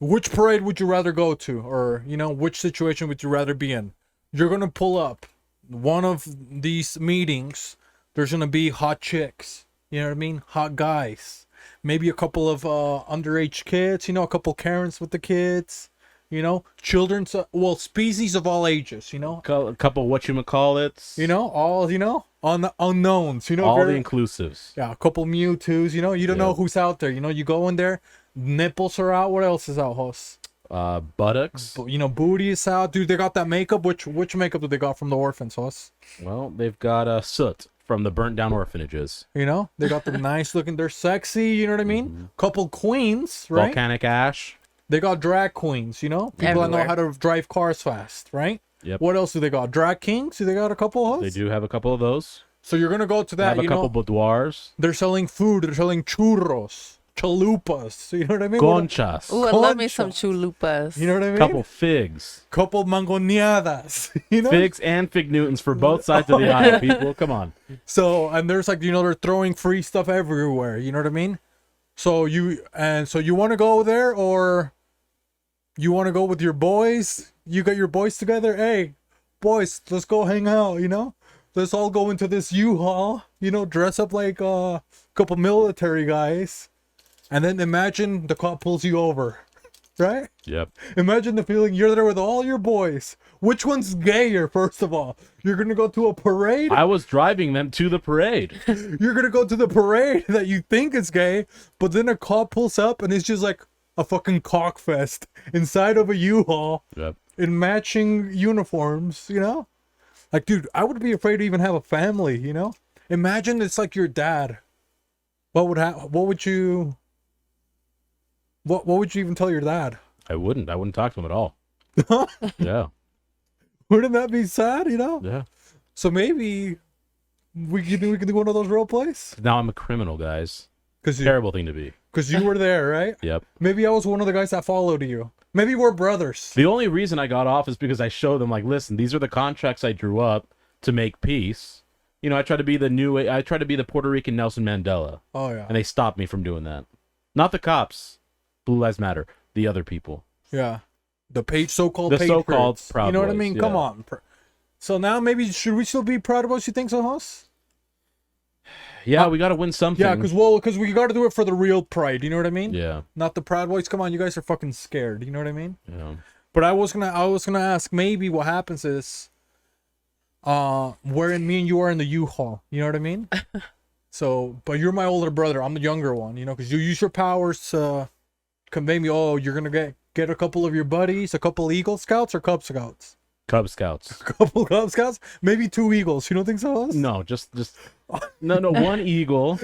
which parade would you rather go to? Or, you know, which situation would you rather be in? You're going to pull up one of these meetings. There's going to be hot chicks. You know what I mean? Hot guys. Maybe a couple of underage kids, you know, a couple Karens with the kids, you know, children's, well, species of all ages, you know, A couple whatchamacallits. you know, all, you know, on the unknowns, you know, all very- the inclusives. yeah, a couple Mewtwo's, you know, you don't Yeah. know who's out there, you know, you go in there, nipples are out, what else is out, host? Buttocks. You know, booty is out, dude, they got that makeup, which makeup do they got from the orphans, host? Well, they've got soot from the burnt down orphanages. You know, they got the nice looking, they're sexy, you know what I mean? Couple queens, right? Volcanic ash. They got drag queens, you know? People that know Everywhere. how to drive cars fast, right? Yep. What else do they got? Drag kings? Do they got a couple of They those? do have a couple of those. So you're going to go to They that, have a you couple know? boudoirs. They're selling food. They're selling churros, chalupas. You know what I mean? What- Conchas. Ooh, I love me some Concha. chulupas. You know what I mean? Couple figs. Couple mangoneadas. You know? Figs and fig Newtons for both sides of the aisle, people. Come on. So, and there's like, you know, they're throwing free stuff everywhere. You know what I mean? So you want to go there, or you want to go with your boys? You got your boys together? Hey, boys, let's go hang out, you know? Let's all go into this U-Haul, you know, dress up like a couple military guys. And then imagine the cop pulls you over, right? Yep. Imagine the feeling you're there with all your boys. Which one's gayer, first of all? You're going to go to a parade? I was driving them to the parade. You're going to go to the parade that you think is gay, but then a cop pulls up and it's just like a fucking cockfest inside of a U-Haul Yep. in matching uniforms, you know? Like, dude, I would be afraid to even have a family, you know? Imagine it's like your dad. What would you even tell your dad? I wouldn't talk to them at all. Yeah. Wouldn't that be sad, you know? Yeah. So maybe we could do one of those role plays? Now I'm a criminal, guys. Because Terrible thing to be. you were there, right? Yep. Maybe I was one of the guys that followed you. Maybe we're brothers. The only reason I got off is because I showed them, like, listen, these are the contracts I drew up to make peace. You know, I try to be the Puerto Rican Nelson Mandela, Oh yeah. and they stopped me from doing that. Not the cops. Blue Lives Matter. The other people. Yeah. The so-called The patriots. so-called Proud You know what I Boys, mean? yeah. Come on. So now maybe should we still be proud of us? You think so, Hoss? Yeah, we got to win something. Yeah, because we got to do it for the real pride. You know what I mean? Yeah. Not the Proud Boys. Come on, you guys are fucking scared. You know what I mean? Yeah. But I was gonna ask, maybe what happens is, wherein me and you are in the U-Haul. You know what I mean? So, but you're my older brother. I'm the younger one. You know, because you use your powers to convey me. Oh, you're gonna get a couple of your buddies, a couple Eagle Scouts or Cub Scouts. Cub Scouts. A couple Cub Scouts, maybe 2 Eagles. You don't think so, Hoss? No, just no, one eagle,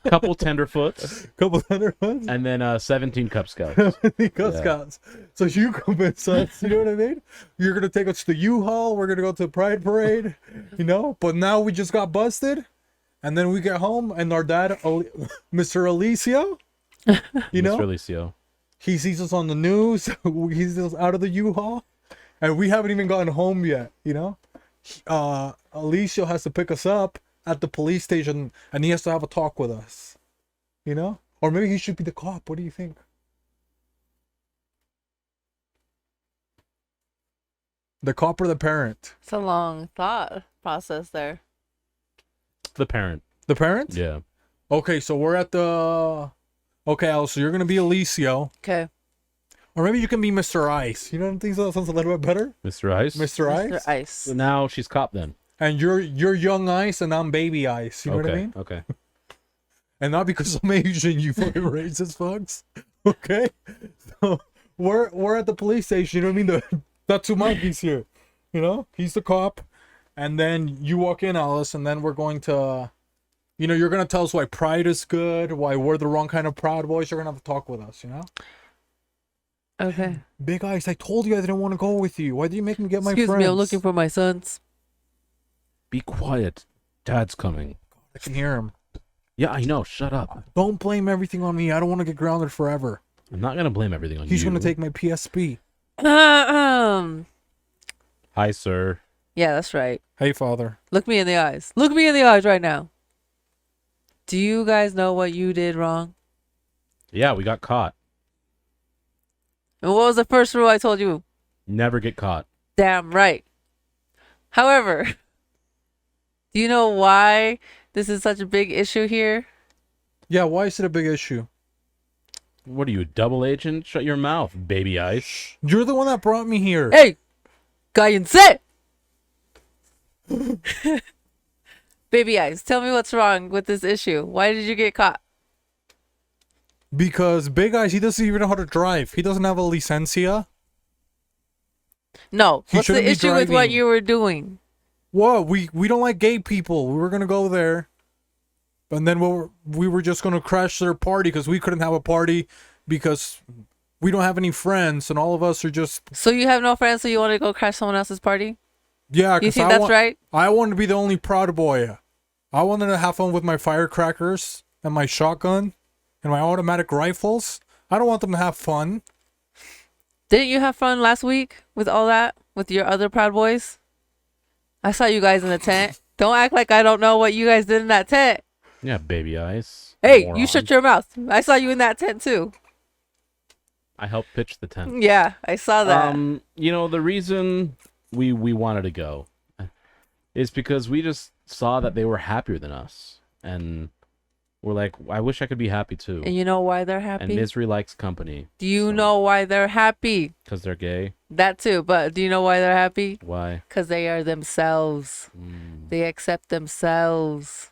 couple tenderfoots, Couple other ones. and then 17 Cub Scouts. The Cub Scouts. So you convince us, you know what I mean? You're gonna take us to the U-Haul, we're gonna go to the Pride Parade, you know? But now we just got busted, and then we get home and our dad, Mr. Alicio, you know, Mr. Alicio. he sees us on the news, he sees us out of the U-Haul, and we haven't even gotten home yet, you know? Alicio has to pick us up at the police station and he has to have a talk with us, you know? Or maybe he should be the cop. What do you think? The cop or the parent? It's a long thought process there. The parent. The parent? Yeah. Okay, so we're at the... Okay, Al, so you're going to be Alicio. Okay. Or maybe you can be Mr. Ice. You don't think so? That sounds a little bit better? Mr. Ice. Mr. Ice? Mr. Ice. So now she's cop then. And you're young Ice and I'm baby Ice. You know okay. what I mean? Okay. And not because I'm Asian, you fucking racist fucks. Okay? So we're at the police station, you know what I mean? The Tatsumaki's here. You know? He's the cop. And then you walk in, Alice, and then we're going to You know, you're gonna tell us why Pride is good, why we're the wrong kind of Proud Boys. You're gonna have to talk with us, you know? Okay. Big Eyes, I told you I didn't want to go with you. Why did you make me get my Excuse friends? me, I'm looking for my sons. Be quiet. Dad's coming. I can hear him. Yeah, I know. Shut up. Don't blame everything on me. I don't want to get grounded forever. I'm not gonna blame everything on you. He's gonna take my PSP. Yeah, Hi, sir. that's right. Hey, father. Look me in the eyes. Look me in the eyes right now. Do you guys know what you did wrong? Yeah, we got caught. And what was the first rule I told you? Never get caught. Damn right. However, do you know why this is such a big issue here? Yeah, why is it a big issue? What are you, a double agent? Shut your mouth, baby ice. You're the one that brought me here. Hey, cállense! Baby eyes, tell me what's wrong with this issue. Why did you get caught? Because Big Eyes, he doesn't even know how to drive. He doesn't have a licencia. No, He what's the shouldn't be issue with what driving. you were doing? What? We don't like gay people. We were gonna go there, and then we were just gonna crash their party because we couldn't have a party because we don't have any friends, and all of us are just So you have no friends, so you want to go crash someone else's party? yeah. You 'Cause think I that's want, right? I wanted to be the only Proud Boy. I wanted to have fun with my firecrackers and my shotgun and my automatic rifles. I don't want them to have fun. Didn't you have fun last week with all that with your other Proud Boys? I saw you guys in the tent. Don't act like I don't know what you guys did in that tent. Yeah, baby ice. Hey, Moron. you shut your mouth. I saw you in that tent too. I helped pitch the tent. Yeah, I saw that. You know, the reason we wanted to go is because we just saw that they were happier than us, and we're like, I wish I could be happy too. And you know why they're And happy? misery likes company. Do you so- know why they're happy? Because they're gay. That too, but do you know why they're happy? Why? Because they are themselves. They accept themselves.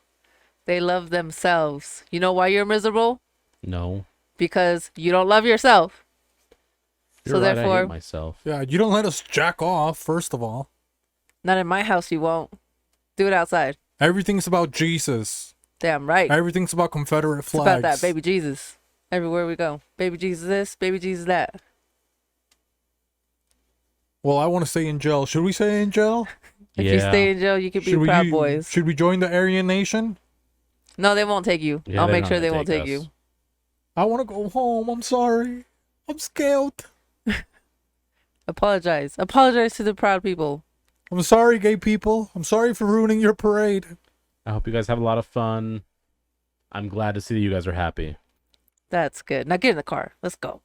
They love themselves. You know why you're miserable? No. Because you don't love yourself. You're So right, I therefore- hate myself. Yeah, you don't let us jack off. First of all, Not in my house, you won't. Do it outside. everything's about Jesus. Damn right. Everything's about Confederate It's flags. about that baby Jesus. Everywhere we go. Baby Jesus this, baby Jesus that. Well, I want to stay in jail. Should we stay in jail? If you stay in jail, you could be Should Proud we, Boys. Should we join the Aryan Nation? No, they won't take you. Yeah, I'll they're make not sure they gonna won't take us. you. I want to go home. I'm sorry. I'm scared. Apologize. Apologize to the proud people. I'm sorry, gay people. I'm sorry for ruining your parade. I hope you guys have a lot of fun. I'm glad to see that you guys are happy. That's good. Now get in the car. Let's go.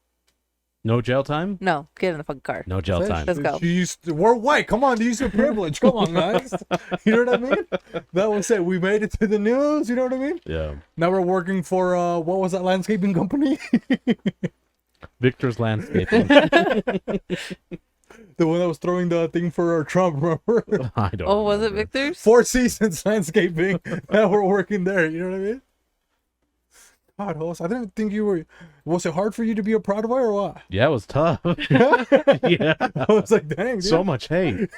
No jail time? No, get in the fucking car. No jail time. Let's go. We're white. Come on, use your privilege. Come on, guys. You know what I mean? That was it. We made it to the news. You know what I mean? Yeah. Now we're working for what was that landscaping company? Victor's Landscaping. The one that was throwing the thing for Trump. Remember? I don't Oh, was it remember. Victor's? 4 Seasons Landscaping. Now we're working there. You know what I mean? God, host, I didn't think you were. Was it hard for you to be a Proud Boy or what? Yeah, it was tough. Yeah. I was like, dang, dude. So much hate.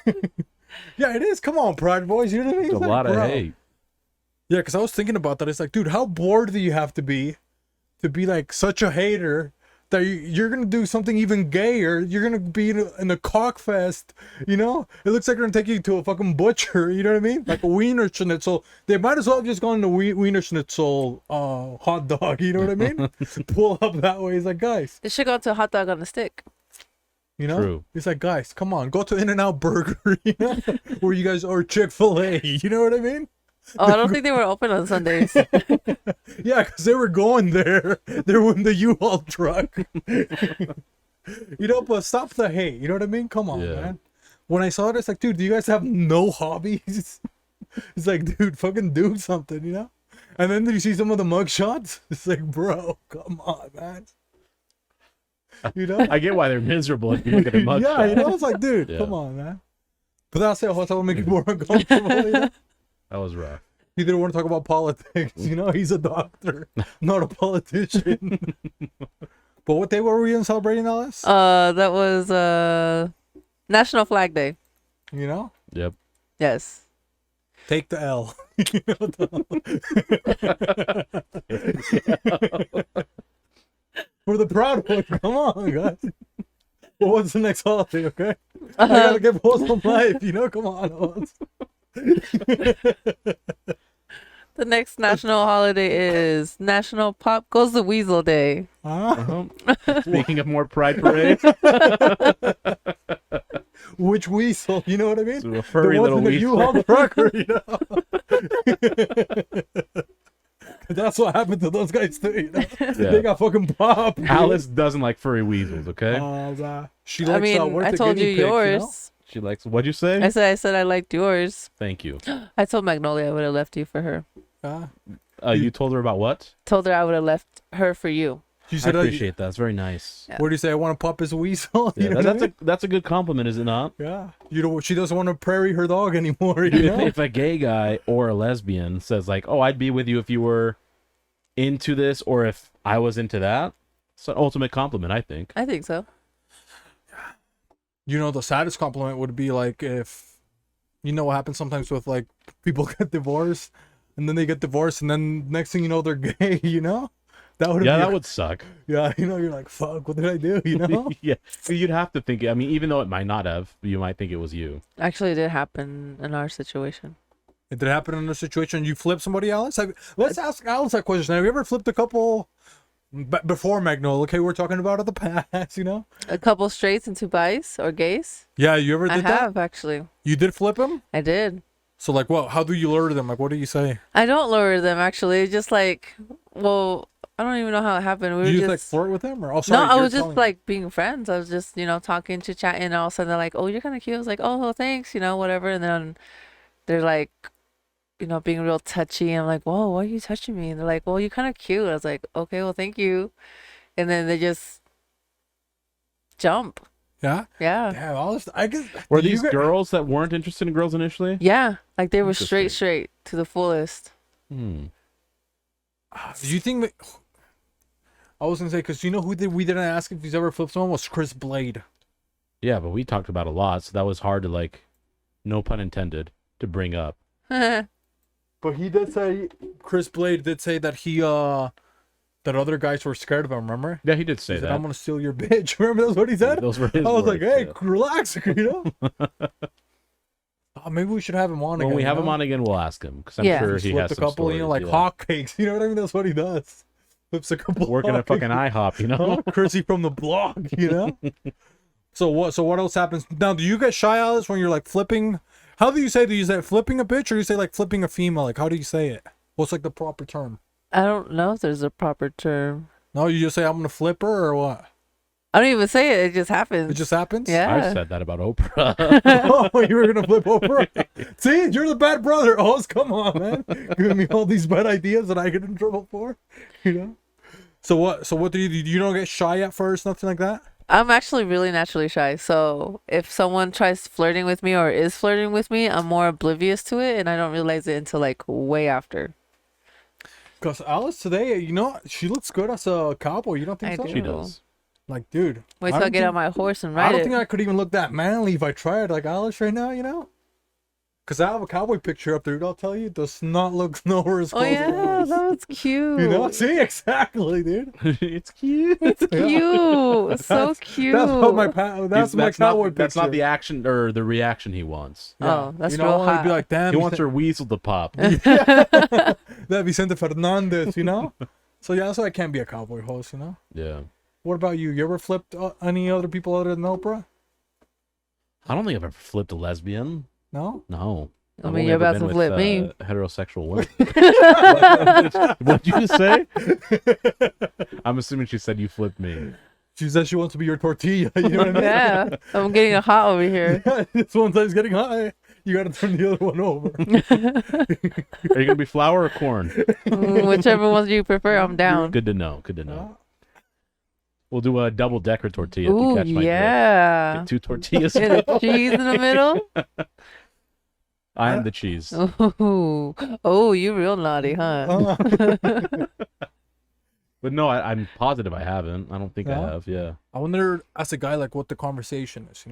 Yeah, it is. Come on, Proud Boys. You know what I mean? A It's like, lot of bro. hate. Yeah, because I was thinking about that. It's like, dude, how bored do you have to be like such a hater that you're gonna do something even gayer? You're gonna be in a cock fest, you know? It looks like they're gonna take you to a fucking butcher. You know what I mean? Like a wiener schnitzel. They might as well have just gone to wiener schnitzel hot dog. You know what I mean? Pull up that way. It's like, guys, It should go to a hot dog on a stick. you know? True. It's like, guys, come on, go to In-N-Out Burger, you know? Where you guys or Chick-fil-A. You know what I mean? Oh, I don't think they were open on Sundays. Yeah, because they were going there. They were in the U-Haul truck. You know, but stop the hate. You know what I mean? Come on, Yeah. man. When I saw it, it's like, dude, do you guys have no hobbies? It's like, dude, fucking do something, you know? And then you see some of the mug shots. It's like, bro, come on, man. You know? I get why they're miserable if you look at a mug Yeah, shot. you know? It's like, dude, Yeah. come on, man. But that's it. Hotel will make you more uncomfortable, you know? That was rough. He didn't want to talk about politics. You know, he's a doctor, not a politician. But what day were we in celebrating all this? That was National Flag Day. You know? Yep. Yes. Take the L. For the Proud Boys, come on, guys. Well, what's the next holiday, okay? I gotta get wholesome life, come on. The next national holiday is National Pop Goes the Weasel Day. Speaking of more Pride Parade, Which weasel, you know what I mean? so a furry The little one in the weasel. U-Haul trucker, That's what happened to those guys too, Yeah. They got fucking popped. dude. Alice doesn't like furry weasels, okay? She likes I mean, worth I the told you guinea pig, yours. She likes, what'd you say? I said I liked yours. Thank you. I told Magnolia I would have left you for her. You told her about what? Told her I would have left her for you. She I said, appreciate that. It's very nice. Yeah. what do you say? I want to pop his weasel. Yeah, know what I that's mean? a good compliment, is it not? Yeah. She doesn't want to prairie her dog anymore, If a gay guy or a lesbian says like, "Oh, I'd be with you if you were into this, or if I was into that," it's an ultimate compliment, I think. I think so. The saddest compliment would be like if, what happens sometimes with like people get divorced and then they get divorced and then next thing you know they're gay, That would Yeah, that would suck. Yeah, you're like, fuck, what did I do, Yeah, so you'd have to think. I mean, even though it might not have, you might think it was you. Actually, it did happen in our situation. It did happen in a situation you flip somebody, Alice? Let's ask Alice that question. Have you ever flipped a couple before Magnolia? Okay, we're talking about it the past, A couple straights and two bis or gays? Yeah, you ever I did that? have, actually. You did flip them? I did. So like what? How do you lure them? Like what do you say? I don't lure them, actually. Just like, well, I don't even know how it happened. We Did were you just like flirt with them or no, sorry, I you're was just telling- like being friends. I was just, talking, chit chatting, and all of a sudden they're like, "Oh, you're kind of cute." I was like, "Oh, thanks," whatever. And then they're like, being real touchy. I'm like, "Whoa, why are you touching me?" And they're like, "Well, you're kind of cute." I was like, "Okay, well, thank you." And then they just jump. Yeah? Yeah, Yeah, I guess Were do you these get- girls that weren't interested in girls initially? yeah, like they were Interesting. straight to the fullest. Hmm. Do you think that I was gonna say because we didn't ask if he's ever flipped someone was Chris Blade. Yeah, but we talked about a lot, so that was hard to like, no pun intended, to bring up. But he did say Chris Blade did say that he that other guys were scared of him, remember? Yeah, he did say He said, that. I'm gonna steal your bitch. Remember that's what he said? Those were his I was like, words, hey, yeah. relax, maybe we should have him on again. When we have you him know? on again, we'll ask him because I'm Yeah. sure He he flipped has a some couple, stories, like yeah. hotcakes. You know what I mean? That's what he does. Flips a couple. Working at fucking hotcakes. IHOP, Chrissy from the block, So what else happens now? Do you get shy, Alice, when you're like flipping? How do you say? Do you say flipping a bitch or do you say like flipping a female? Like how do you say it? What's like the proper term? I don't know if there's a proper term. No, you just say I'm gonna flip her or what? I don't even say it. It just happens. It just happens. Yeah. I've said that about Oprah. Oh, you were gonna flip over. See, you're the bad brother. Oh, come on, man, giving me all these bad ideas that I get in trouble for. So what do you do? You don't get shy at first, nothing like that. I'm actually really naturally shy. So if someone tries flirting with me or is flirting with me, I'm more oblivious to it and I don't realize it until like way after. Because Alice today, she looks good as a cowboy. You don't think I so? do. She does. Like, dude. Wait till I get on my horse and ride I don't it. think I could even look that manly if I tried like Alice right now. Because I have a cowboy picture up there, I'll tell you, does not look nowhere as Oh close as yeah, Alice. that was cute. See, exactly, dude. It's cute. It's cute. So cute. That's what my my cowboy picture. That's not the action or the reaction he wants. Oh, that's I real want to hot. be like, damn. He wants her weasel to pop. that Vicente Fernandez, So yeah, that's why I can't be a cowboy host, Yeah. What about you? You ever flipped any other people other than Oprah? I don't think I've ever flipped a lesbian. No. No. I I've mean, only you're ever about been to with, flip me. Heterosexual women. What'd you just say? I'm assuming she said you flipped me. She says she wants to be your tortilla. You know what I mean? Yeah, I'm getting a hot over here. This one side's getting high. You got to turn the other one over. Are you gonna be flour or corn? Whichever ones you prefer, I'm down. Good to know. Good to know. We'll do a double decker tortilla. If you Ooh, catch my drift. yeah. Get 2 tortillas. And a cheese in the middle. I am the cheese. Ooh. Oh, you real naughty, huh? But no, I'm positive I haven't. I don't think I No? have. Yeah. I wonder, as a guy, like what the conversation is,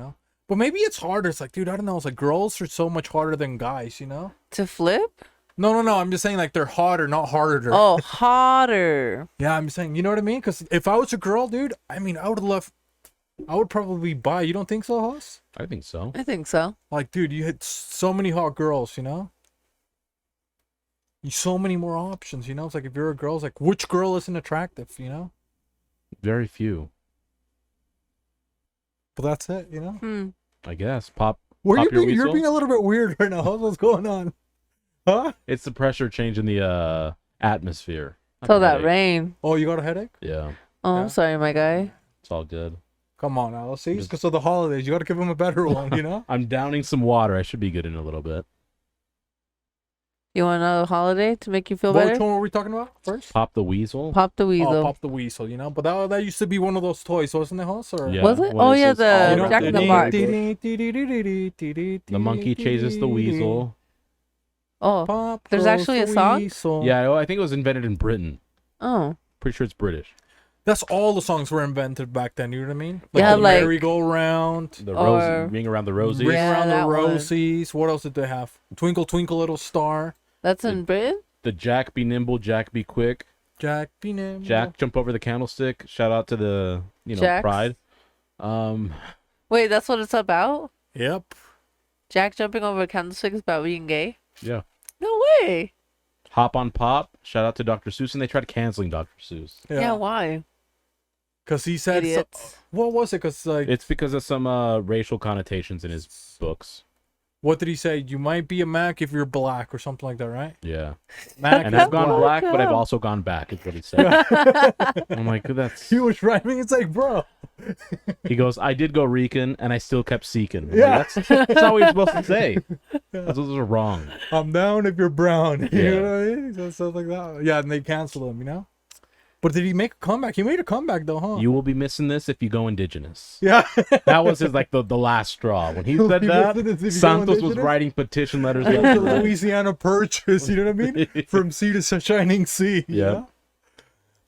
But But maybe it's harder. It's like, dude, I don't know. It's like girls are so much harder than guys, you know? To flip? No. I'm just saying like they're hotter, not harder. Oh, hotter. Yeah, I'm saying, you know what I mean? Because if I was a girl, dude, I mean, I would probably buy. You don't think so, Hoss? I think so. I think so. Like, dude, you hit so many hot girls, you know? So many more options, you know? It's like if you're a girl, it's like, which girl isn't attractive, you know? Very few, But that's it, you know? I guess. Pop. Were pop you your being, you're weasel? being a little bit weird right now. What's going on? Huh? It's the pressure change in the atmosphere. So that Headache. rain. Oh, you got a headache? Yeah, Oh, Yeah. I'm sorry, my guy. it's all good. Come on, Alice. See, it's Just- because of the holidays. You got to give him a better one, you know? I'm downing some water. I should be good in a little bit. You want another holiday to make you feel Which better? one were we talking about first? Pop the weasel. Pop the weasel. Oh, Pop the Weasel, you know? But that used to be one of those toys, wasn't it, Hoss? Or... Yeah, Was it? when Oh, yeah, says the all You know, Jack wrapped in the in Box. paper. The monkey chases the weasel. Oh, Pop There's goes actually the a song? weasel. Yeah, I think it was invented in Britain. oh. Pretty sure it's British. That's all the songs were invented back then, you know what I mean? Like Yeah, the like- merry-go-round, The Or- rosy, ring around the rosy. ring Yeah, around that the one. rosies. What else did they have? Twinkle, twinkle, little star. That's in Britain? The Jack be nimble, Jack be quick. Jack be nimble. Jack jump over the candlestick. Shout out to the Jacks? Pride. Wait, that's what it's about? Yep. Jack jumping over a candlestick is about being gay? Yeah. No way. Hop on Pop. Shout out to Dr. Seuss, and they tried canceling Dr. Seuss. Yeah, why? Because he said, Idiots. what was it? Because like, It's because of some racial connotations in his books. what did he say? You might be a Mac if you're black or something like that, right? Yeah. Mac And is I've gone black. black, but I've also gone back, is what he said. I'm like, that's. He was rhyming. It's like, bro. He goes, I did go Rican, and I still kept seeking. I'm Yeah. like, that's not what you're supposed to say. Those are wrong. I'm down if you're brown. You Yeah. know what I mean? So stuff like that. Yeah, and they cancel him, you know? But did he make a comeback? He made a comeback though, huh? You will be missing this if you go indigenous. Yeah. That was his the last straw. When he You'll said be that, missing this if you go Santos was indigenous? writing petition letters. Like left the and right. Louisiana Purchase, you know what I mean? From sea to shining sea. Yeah. Yeah.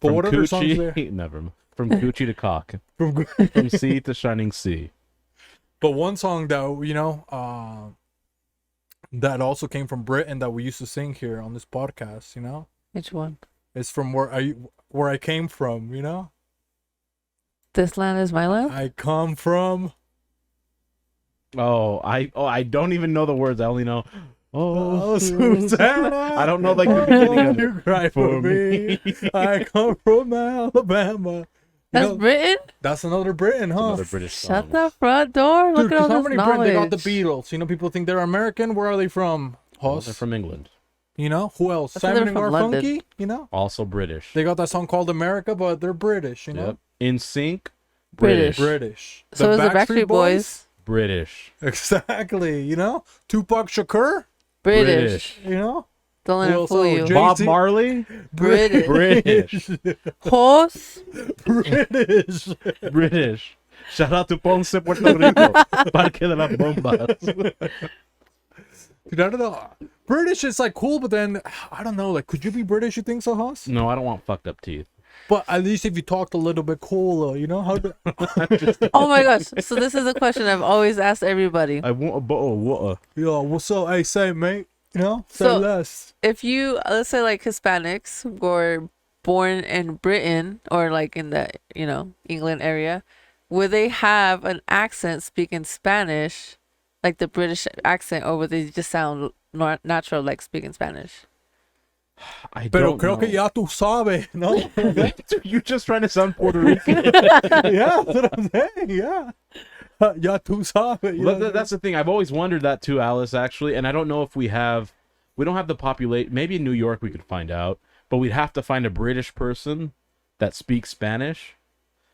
But From what other songs coochie, there? never. From coochie to cock. From, From sea to shining sea. but one song that, you know, that also came from Britain that we used to sing here on this podcast, you know? Which one? It's from where I came from, you know? This land is my land? I come from I don't even know the words. I only know. Oh, Susanna. I don't know like the beginning of You it. cry for me. I come from Alabama. You That's know, Britain? that's another Britain, huh? Another British song. Shut the front door. Dude, Look at 'cause all how this many knowledge. Britain? They got the Beatles. You know, people think they're American. Where are they from? Well, Hoss. they're from England. You know, who else? I thought they were Simon and from London. Garfunkel. You know, Also British. they got that song called America, but they're British. You know, Yep. In Sync. British. British. So is the Backstreet Boys. British. Exactly. You know, Tupac Shakur. British. You know, Don't let Who him else? fool Oh, you. Jay- Bob Z. Marley. British. British. Horse. British. British. Shout out to Ponce, Puerto Rico. Parque de las Bombas. Dude, I don't know. British is like cool, but then I don't know. Like, could you be British? You think so, Hoss? No, I don't want fucked up teeth. But at least if you talked a little bit cooler, you know how. Oh my gosh. So this is a question I've always asked everybody. I want a bottle of water. Yo, what's up? Hey, say, mate. You know, say So- less. If you, let's say like Hispanics were born in Britain or like in the, England area, would they have an accent speaking Spanish, like the British accent, or would they just sound natural like speaking Spanish? I Pero don't creo know. que ya tú sabes, ¿no? You're just trying to sound Puerto Rican. Yeah, that's what I'm saying. Yeah. Ya tú sabes. Well, that's the thing. I've always wondered that too, Alice, actually. And I don't know if we don't have the population. Maybe in New York we could find out. But we'd have to find a British person that speaks Spanish.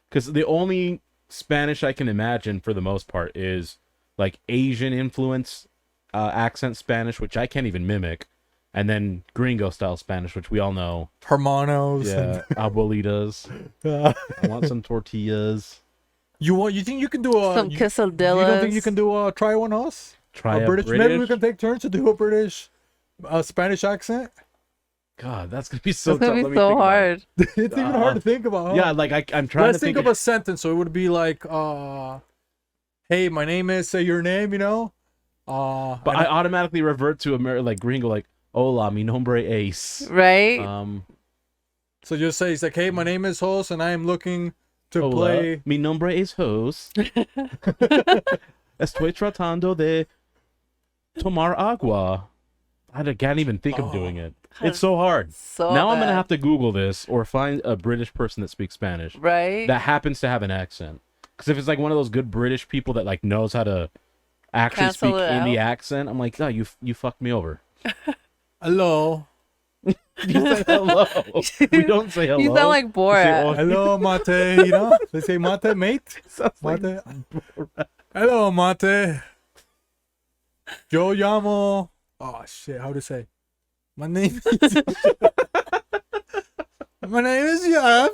Because the only Spanish I can imagine, for the most part, is like Asian influence accent Spanish, which I can't even mimic. And then Gringo style Spanish, which we all know. Hermanos. Yeah, abuelitas. And, I want some tortillas. you think you can do a... Some you quesadillas. don't think you can do a try one, Us? Try a British. Maybe we can take turns to do a British Spanish accent. God, that's gonna be so It's gonna tough. be so hard. It's even hard to think about, huh? Yeah, like I'm trying Let's to think of a sentence. So it would be like, hey, my name is, say your name, you know. But And I automatically revert to like gringo, like "Hola, mi nombre es." Right? so just say, it's like, hey, my name is Host, and I am looking to Hola, play. mi nombre es Jos. Estoy tratando de tomar agua. I can't even think of doing it. It's so hard. So Now I'm gonna bad. have to Google this or find a British person that speaks Spanish Right? that happens to have an accent. Because if it's like one of those good British people that like knows how to actually Cancel speak it in the out. accent, I'm like, oh, you fucked me over. Hello. You said hello. We don't say hello. You sound like We say, Borat. "Oh, Hello, mate. You know, they say mate, mate. sounds like Mate. Hello, mate. Yo llamo. Oh shit, how to say? My name is. My name is Jeff.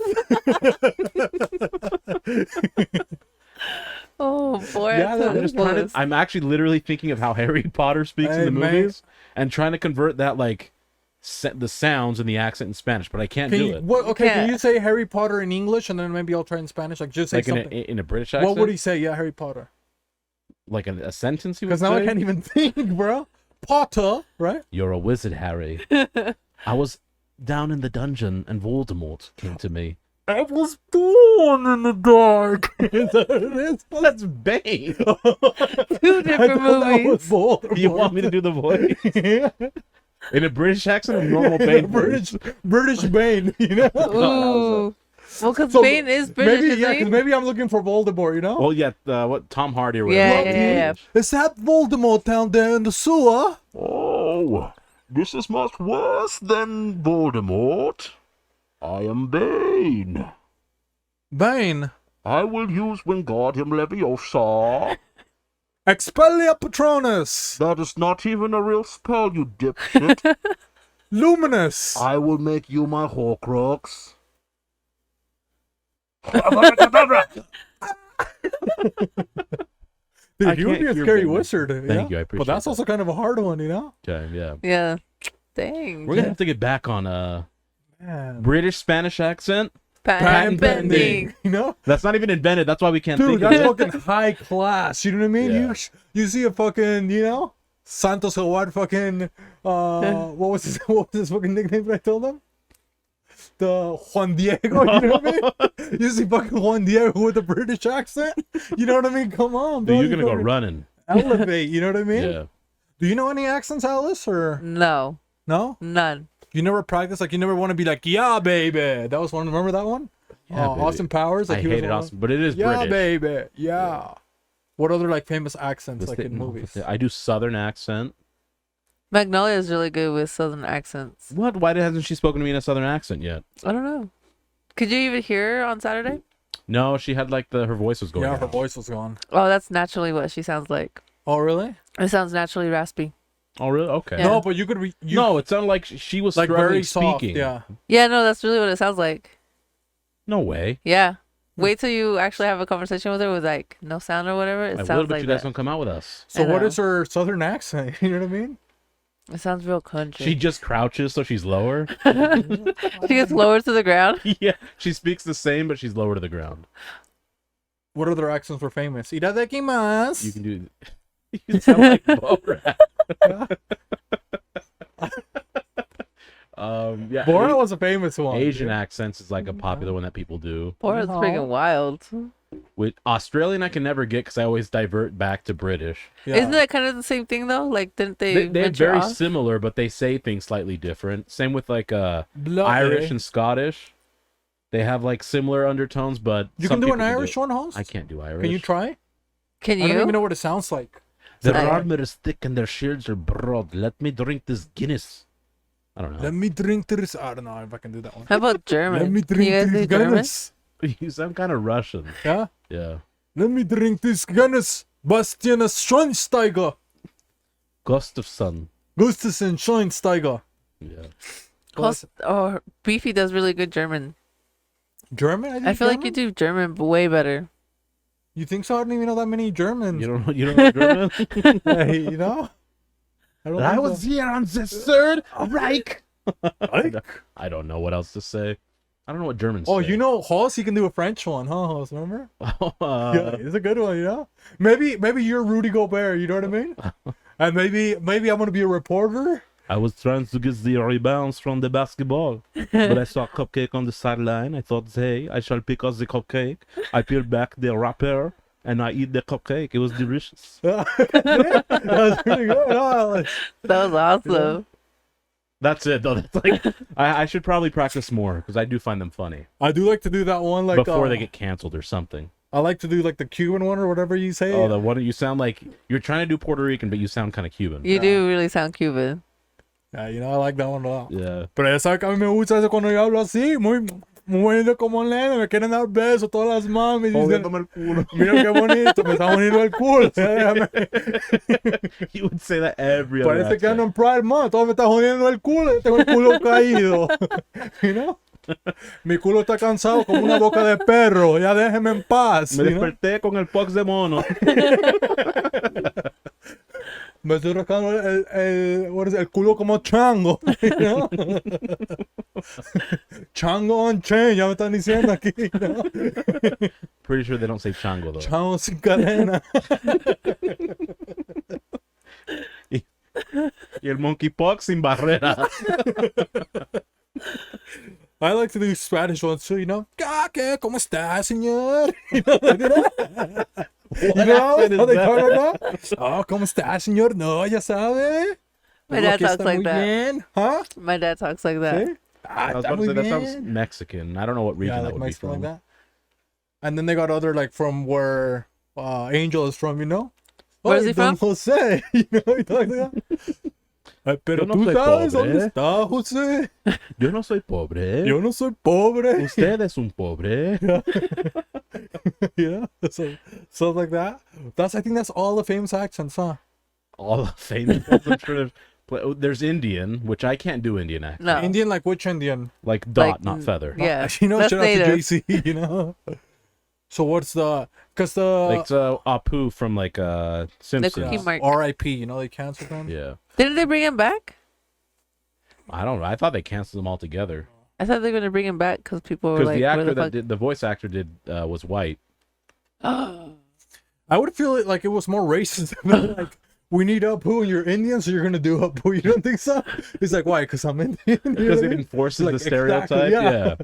Oh, Borat. Yeah, to I'm the just trying to- fullest. I'm actually literally thinking of how Harry Potter speaks Hey, in the mate. movies and trying to convert that like the sounds and the accent in Spanish, but I can't Can do you, it. what, okay, can can't. you say Harry Potter in English and then maybe I'll try in Spanish? Like just say Like something. in a British accent. What would he say? Yeah, Harry Potter. Like a sentence he would Because say? now I can't even think, bro. Potter, right? You're a wizard, Harry. I was down in the dungeon and Voldemort came to me. I was born in the dark. Is that what it is? That's Bane. Two different movies. You want me to do the voice? Yeah. In a British accent or normal Bane voice? British Bane, you know? Ooh. Well, because So, Bane is British, Maybe, isn't yeah, he? because maybe I'm looking for Voldemort, you know? Well, yeah, what Tom Hardy or Yeah, whatever. yeah. Is that Voldemort down there in the sewer? Oh, this is much worse than Voldemort. I am Bane. Bane. I will use Wingardium Leviosa. Expellia Patronus. That is not even a real spell, you dipshit. Luminous. I will make you my Horcrux. Dude, I you would can't be a hear scary Bane. wizard. Thank yeah? you, I appreciate But that's that. also kind of a hard one, you know? Okay, yeah. Yeah. Dang. We're gonna have to get back on Man. British Spanish accent. Patent pending. You know? That's not even invented. That's why we can't Dude, think of that's it. fucking high class. You know what I mean? Yeah. You see a fucking, you know, Santos Howard fucking what was his fucking nickname that I told him? The Juan Diego, you know what I mean? You see fucking Juan Diego with a British accent? You know what I mean? Come on, bro. Dude, you're gonna go fucking running. elevate, you know what I mean? Yeah. Do you know any accents, Alice, or No. no? None. You never practice, like you never want to be like, yeah, baby. That was one. Remember that one? Yeah, baby. Austin Powers. Like I he was hated one- Austin, but it is Yeah, British. baby. Yeah. What other like famous accents Let's like think- in movies? I do Southern accent. Magnolia is really good with Southern accents. What? Why hasn't she spoken to me in a Southern accent yet? I don't know. Could you even hear her on Saturday? No, she had like her voice was going. Yeah, her out. voice was gone. Oh, that's naturally what she sounds like. Oh, really? It sounds naturally raspy. Oh, really? Okay. Yeah. No, but you could No, it sounded like she was like struggling very soft. speaking. Yeah. Yeah, no, that's really what it sounds like. No way. Yeah. Wait till you actually have a conversation with her with like no sound or whatever. It I will, sounds but like you guys that. don't come out with us. So I what know. is her southern accent? You know what I mean? It sounds real country. She just crouches, so she's lower. She gets lower to the ground. Yeah, she speaks the same, but she's lower to the ground. What other accents were famous? Itadakimasu. You can do. You sound like Borat. Yeah. Borat was a famous one. Asian accents is like a popular one that people do. Borat's No. freaking wild. With Australian, I can never get because I always divert back to British. Yeah. Isn't that kind of the same thing though? Like, didn't they? They're venture very off? similar, but they say things slightly different. Same with like Bloody. Irish and Scottish. They have like similar undertones, but You some can do an people Irish it. one, host? I can't do Irish. Can you try? Can I don't even you? know what it sounds like. Their I- armor is thick and their shields are broad. Let me drink this Guinness. I don't know. Let me drink this. I don't know if I can do that one. How about German? Let me Can drink you guys this do German? Guinness. You sound kind of Russian. Yeah? Yeah. Let me drink this Guinness. Bastian Schweinsteiger. Gustafsson. Gustafsson Schweinsteiger. Yeah. Or Beefy does really good German. German? I feel like you do German way better. You think so? I don't even know that many Germans. You don't know German? Hey, you know? I don't think so. here on the Third Reich. Like, I don't know what else to say. I don't know what Germans Oh, say. you know, Hoss, you can do a French one, huh, Hoss? Remember? uh, Yeah, it's a good one, you know? Maybe you're Rudy Gobert, you know what I mean? And maybe I'm gonna be a reporter. I was trying to get the rebounds from the basketball, but I saw a cupcake on the sideline. I thought, hey, I shall pick up the cupcake. I peel back the wrapper, and I eat the cupcake. It was delicious. That was pretty good. Oh, That was awesome. That's it, though. That's like I should probably practice more because I do find them funny I do like to do that one, like before they get canceled or something. I like to do like the Cuban one or whatever you say. Oh, the one you sound like you're trying to do Puerto Rican, but you sound kind of Cuban. You do really sound Cuban. Yeah, you know, I like that one a lot. Yeah. Pero esa que a mí me gusta eso cuando yo hablo así, muy bonito como nene, me quieren dar besos todas las mamis. Dicen, Jodiéndome el culo. mira qué bonito, me está poniendo el culo. You would say that every other Parece que accent. ando en Pride Month, todo me está jodiendo el culo, yo tengo el culo caído. You know? Mi culo está cansado como una boca de perro, ya déjeme en paz. Me you know? desperté con el pox de mono. Me estoy rascando el culo como chango. You know? Chango on chain, ya me están diciendo aquí. You know? Pretty sure they don't say chango though. Chango sin cadena. Y el monkeypox sin barrera. I like to do Spanish ones too, you know. ¿Qué? ¿Cómo está, señor? You know accent is how they that? talk like that? Oh, ¿cómo está, señor? No, ya sabe. My dad Aquí talks está like muy that. bien. Huh? My dad talks like that. ¿Sí? Ah, I was está about to muy say that sounds bien. Mexican. I don't know what region Yeah, that like would be Mexican from. like that. And then they got other like from where Angel is from, you know. Where's Ay, he Don from? Jose, you know, he talks like that. Ay, pero Yo no tú soy sabes pobre, dónde ¿eh? está, José. Yo no soy pobre. Yo no soy pobre. Usted es un pobre. Yeah, so stuff like that. I think that's all the famous accents, huh? All the famous ones I'm sure there's Indian, which I can't do Indian accent. No. Indian, like which Indian? Like dot, Like, not feather. Yeah. You know, That's shout out to native. JC, you know. So what's the? Cause the Like Apu from like Simpsons. Cookie Mark. R.I.P. You know they canceled him. Yeah. Didn't they bring him back? I don't know. I thought they canceled them altogether. I thought they were gonna bring him back because people were Because like, the "Where actor the that fuck?" did the voice actor did was white. I would feel it like it was more racist. Like we need Apu and you're Indian, so you're gonna do Apu. You don't think so? He's like, why? Because I'm Indian. You know Because what I it mean? enforces Like, the stereotype. exactly, Yeah.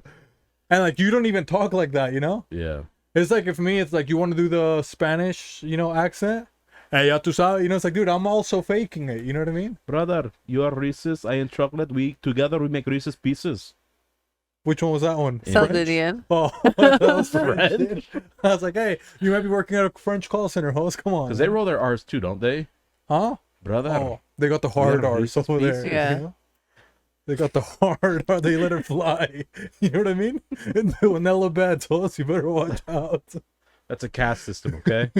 And like you don't even talk like that, you know? Yeah. It's like if me, it's like you want to do the Spanish, you know, accent. Hey, ya tú sabes, you know, it's like, dude, I'm also faking it. You know what I mean? Brother, you are Reese's, I am chocolate. We together we make Reese's Pieces. Which one was that one? South French? Indian. Oh, that was French. French? I was like, hey, you might be working at a French call center, host. Come on. Because they roll their R's too, don't they? Huh? Brother. Oh, they got the hard Yeah, R Reese's over there. Pieces. Yeah. You know? They got the hard R. They let it fly. You know what I mean? And the vanilla bad toast, you better watch out. That's a caste system, okay?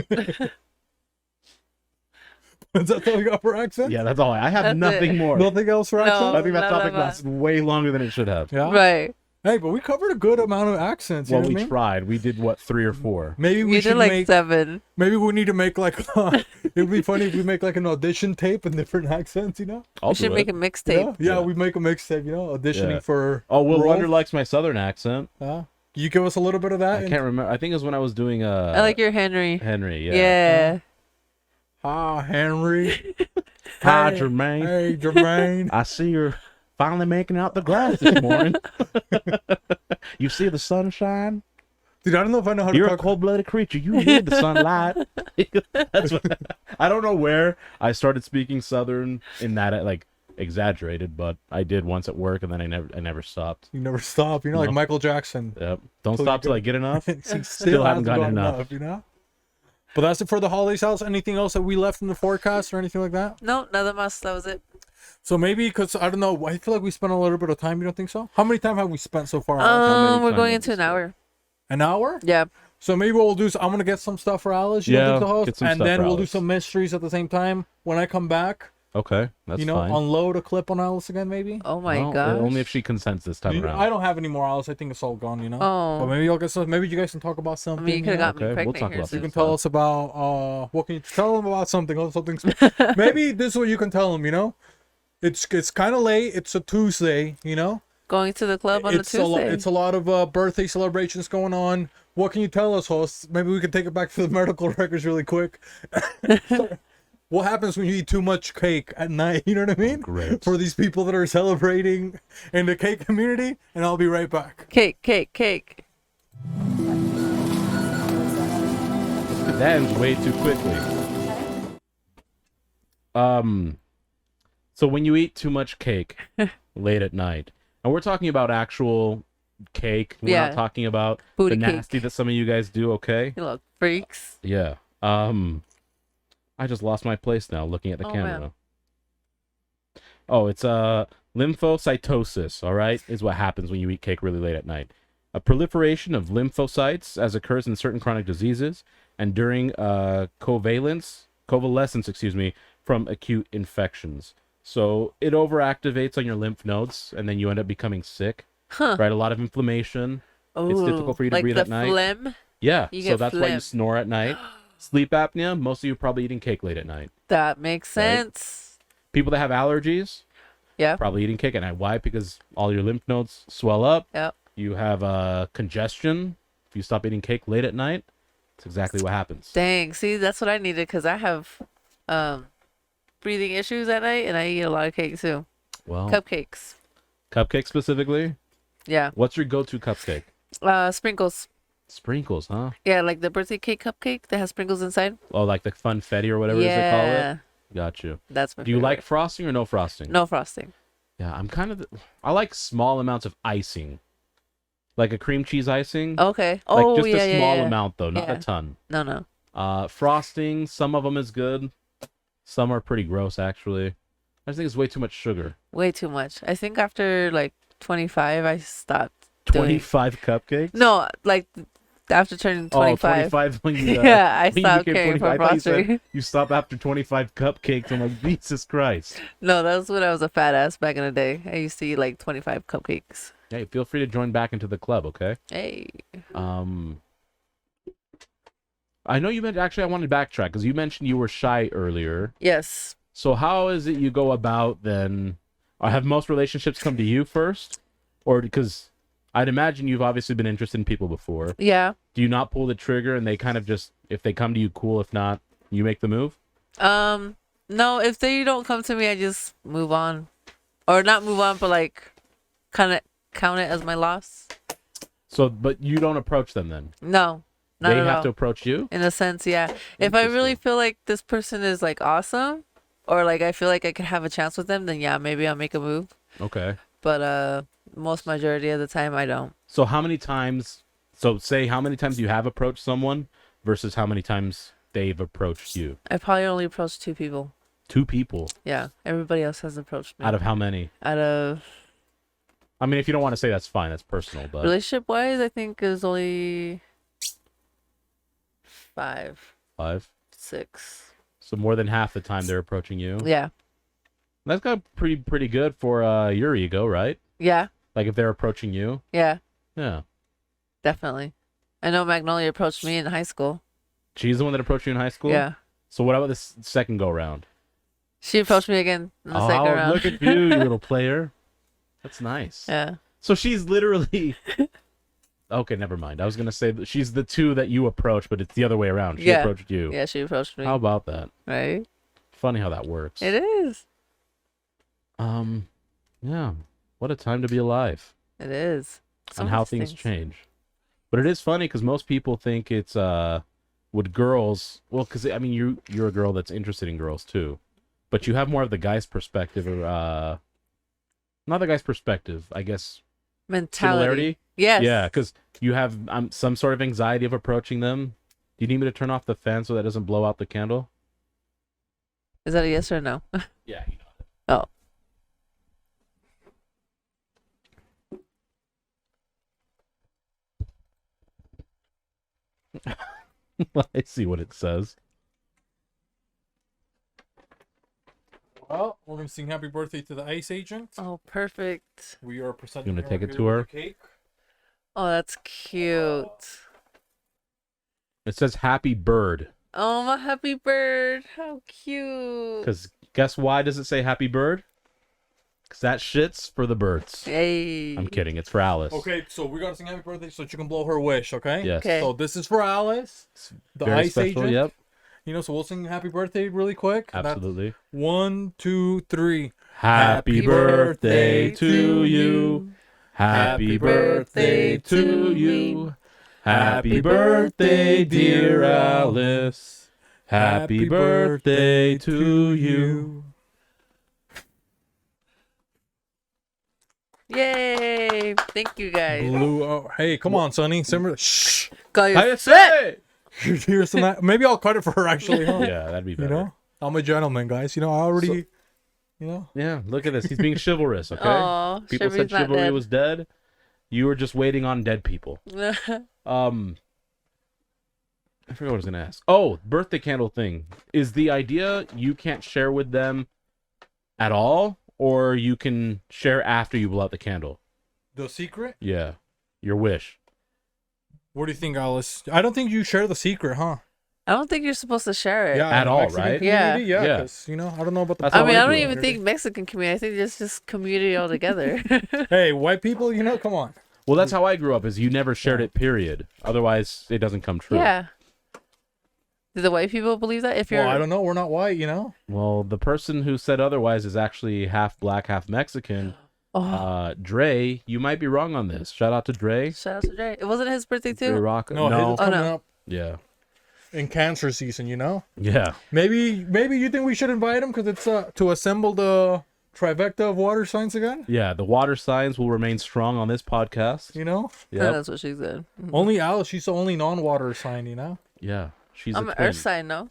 Is that all you got for accent? Yeah, that's all. I have That's nothing it. more. Nothing else for No. accent? I think that None topic of us. lasts way longer than it should have. Yeah. Right. Hey, but we covered a good amount of accents. You Well, know we what I mean? tried. We did what, 3 or 4? Maybe we You should did like make. 7. Maybe we need to make like. It'd be funny if we make like an audition tape in different accents. You know? I'll We should do make it. a mixtape. Yeah, Yeah. we make a mixtape. You know, auditioning Yeah. for. Oh, Will roles. Wonder likes my southern accent. You give us a little bit of that. I can't remember. I think it was when I was doing I like your Henry. Henry. Yeah. Yeah. Ah, Henry. Hi, Hey, Jermaine. Hey, Jermaine. I see you're finally making out the glass this morning. You see the sunshine? Dude, I don't know if I know how You're to a talk. cold-blooded creature. You need the sunlight. That's what, I don't know where I started speaking Southern in that like exaggerated, but I did once at work, and then I never stopped. You never stop. You know, like No. Michael Jackson. Yep. Don't Till stop you till I get enough. He Still haven't hasn't gotten got enough. You know. But that's it for the holidays house. Anything else that we left in the forecast or anything like that? No, nothing else. That was it. So maybe because I don't know, I feel like we spent a little bit of time. You don't think so? How many time have we spent so far? Alex? We're time going have into we an hour. An hour? Yeah. So maybe what we'll do is I'm gonna get some stuff for Alice. You Yeah, don't think the host? get some And stuff then for we'll do Alice. some mysteries at the same time. When I come back, Okay, that's you know, fine. unload a clip on Alice again, maybe. Oh my Well, gosh. only if she consents this time around. I don't have any more Alice. I think it's all gone. You know. Oh. But maybe I'll get some. Maybe you guys can talk about I something. mean, you could you know? have got me Okay, we'll pregnant talk here about soon. You can stuff. tell us about what can you tell them about something? Maybe this is what you can tell them. You know, it's kind of late. It's a Tuesday. You know, going to the club on a Tuesday. It's a lot of birthday celebrations going on. What can you tell us, hosts? Maybe we can take it back to the medical records really quick. What happens when you eat too much cake at night? You know what I mean? Great. For these people that are celebrating in the cake community, and I'll be right back. Cake, cake, cake. That ends way too quickly. So when you eat too much cake late at night, and we're talking about actual cake, we're Yeah. not talking about Booty the nasty cake. that some of you guys do, okay? You little freaks. Yeah. I just lost my place now looking at the Oh, camera. man. Oh, it's lymphocytosis, all right? Is what happens when you eat cake really late at night. A proliferation of lymphocytes as occurs in certain chronic diseases and during convalescence, from acute infections. So it overactivates on your lymph nodes and then you end up becoming sick. Huh. Right? A lot of inflammation. It's difficult for you to like breathe the at night. phlegm? Yeah, You so get that's why you phlegm. snore at night. Sleep apnea, most of you are probably eating cake late at night. That makes Right. sense. People that have allergies, Yeah. probably eating cake at night. Why? Because all your lymph nodes swell up. Yep. You have congestion. If you stop eating cake late at night, that's exactly what happens. Dang. See, that's what I needed because I have breathing issues at night and I eat a lot of cake too. Well, Cupcakes. cupcake specifically. Yeah. What's your go-to cupcake? Sprinkles. Sprinkles, huh? Yeah, like the birthday cake cupcake that has sprinkles inside. Oh, like the funfetti or whatever it is they call Yeah. it. Got you. That's my Do you favorite. like frosting or no frosting? No frosting. Yeah, I'm kind of. I like small amounts of icing, like a cream cheese icing. Okay. Like Oh, just yeah, a small yeah. amount though, not Yeah. a ton. No. Frosting, some of them is good. Some are pretty gross actually. I just think it's way too much sugar. Way too much. I think after like 25, I stopped doing. 25 cupcakes? No, like after turning 25. Oh, 25 when you Yeah, I when you stopped became caring 25. for I thought you said frosting. you stop after 25 cupcakes. I'm like, Jesus Christ. No, that was when I was a fat ass back in the day. I used to eat like 25 cupcakes. Hey, feel free to join back into the club, okay? Hey. I know you mentioned, actually I wanted to backtrack because you mentioned you were shy earlier. Yes. So how is it you go about then? Have most relationships come to you first? Or because I'd imagine you've obviously been interested in people before. Yeah. Do you not pull the trigger and they kind of just, if they come to you, cool. If not, you make the move? No, if they don't come to me, I just move on. Or not move on, but like kind of count it as my loss. So, but you don't approach them then? No. Not They at have all. to approach you? In a sense, yeah. If I really feel like this person is like awesome, or like I feel like I could have a chance with them, then yeah, maybe I'll make a move. Okay. But most majority of the time I don't. So how many times, say how many times you have approached someone versus how many times they've approached you? I probably only approached 2 people. 2 people. Yeah. Everybody else has approached me. Out of how many? Out of I mean, if you don't want to say, that's fine. That's personal, but relationship wise, I think is only 5, 5. 6. So more than half the time they're approaching you. Yeah. That's got pretty good for your ego, right? Yeah. Like if they're approaching you. Yeah. Yeah. Definitely. I know Magnolia approached me in high school. She's the one that approached you in high school? Yeah. So what about this second go round? She approached me again in the second round. Look at you, you little player. That's nice. Yeah. So she's literally. Okay, never mind. I was gonna say that she's the 2 that you approach, but it's the other way around. She Yeah. approached you. Yeah, she approached me. How about that? Right? Funny how that works. It is. Yeah. What a time to be alive. It is. And how things change. But it is funny because most people think it's would girls, well, because I mean you're a girl that's interested in girls too, but you have more of the guy's perspective, or not the guy's perspective, I guess. Mentality. Similarity. Yes. Yeah, because you have some sort of anxiety of approaching them. Do you need me to turn off the fan so that doesn't blow out the candle? Is that a yes or no? Yeah. Oh. I see what it says. Well, we're gonna sing "Happy Birthday" to the Ice Agent. Oh, perfect. We are presenting. You wanna take her it here to with her? a Cake. Oh, that's cute. It says "Happy Bird." Oh, my happy bird. How cute. Because guess why does it say "Happy Bird"? Because that shit's for the birds. Hey. I'm kidding. It's for Alice. Okay, so we gotta sing happy birthday so you can blow her wish, okay? Yes. Okay. So this is for Alice, the Very ice special. agent. Yep. You know, so we'll sing happy birthday really quick. Absolutely. 1, 2, 3. Happy birthday to you. Happy birthday to you. Happy birthday, dear Alice. Happy birthday to you. Yay! Thank you guys. Blue. Oh, hey, come on, Sonny. Simmer. Shh. Got your How say? Here's some. Maybe I'll cut it for her. Actually, huh? Yeah, that'd be You better. know, I'm a gentleman, guys. You know, I already. You know. Yeah, look at this. He's being chivalrous, okay? Aw, People said Chivalry's not chivalry dead. was dead. You were just waiting on dead people. I forgot what I was gonna ask. Oh, birthday candle thing. Is the idea you can't share with them at all, or you can share after you blow out the candle? The secret. Yeah, your wish. What do you think, Alice? I don't think you share the secret, huh? I don't think you're supposed to share it. Yeah, At in the all, Mexican right? community? Yeah. Yeah, Yeah. 'cause, you know, I don't know about the. That's I how mean, I I don't grew even up. think Mexican community. I think it's just community altogether. Hey, white people, you know, come on. Well, that's how I grew up. Is you never shared it. Period. Otherwise, it doesn't come true. Yeah. Do the white people believe that? If you're, Well, I don't know. We're not white, you know. Well, the person who said otherwise is actually half black, half Mexican. oh, Dre, you might be wrong on this. Shout out to Dre. shout out to Dre. It wasn't his birthday Dre too. Rock. No, No. it's coming no. up Yeah. in cancer season, you know. Yeah. Maybe you think we should invite him because it's to assemble the trifecta of water signs again. Yeah. The water signs will remain strong on this podcast. You know, Yeah. That's what she said. only Alice. She's the only non-water sign. You know. Yeah. She's I'm a an twin. Earth sign, no?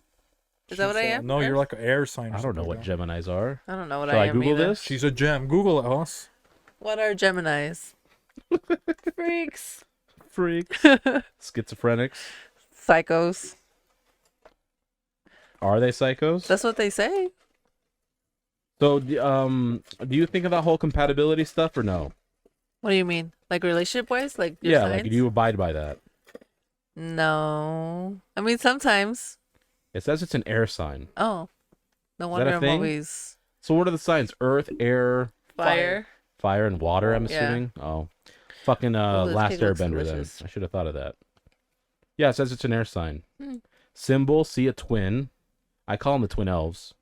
Is that what I am? No, Earth? you're like an air sign. or I don't know something what like that. Geminis are. I don't know what Shall I I am Google either. this? She's a gem. Google it, us. What are Geminis? Freaks. Freaks. Schizophrenics. Psychos. Are they psychos? That's what they say. So, do you think of that whole compatibility stuff or no? What do you mean? Like relationship wise? Like your Yeah, signs? like do you abide by that? No. I mean sometimes. It says it's an air sign. Oh. No that wonder a I'm thing? always So what are the signs? Earth, air, fire. fire, and water, I'm Yeah. assuming. Oh. Fucking those Last pig looks Airbender then. delicious. I should have thought of that. Yeah, it says it's an air sign. Hmm. Symbol, see a twin. I call them the twin elves.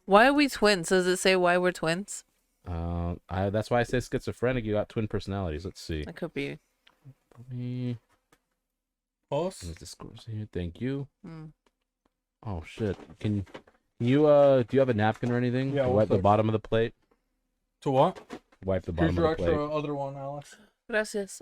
Why are we twins? Does it say why we're twins? That's why I say schizophrenic. You got twin personalities. Let's see. That could be. Let me. Us. Let's discourse here. Thank you. Hmm. Oh shit. Can you do you have a napkin or anything? Yeah, to one wipe the sec. bottom of the plate. To what? Wipe the Here's bottom your of the extra plate. other one, Alice. Gracias.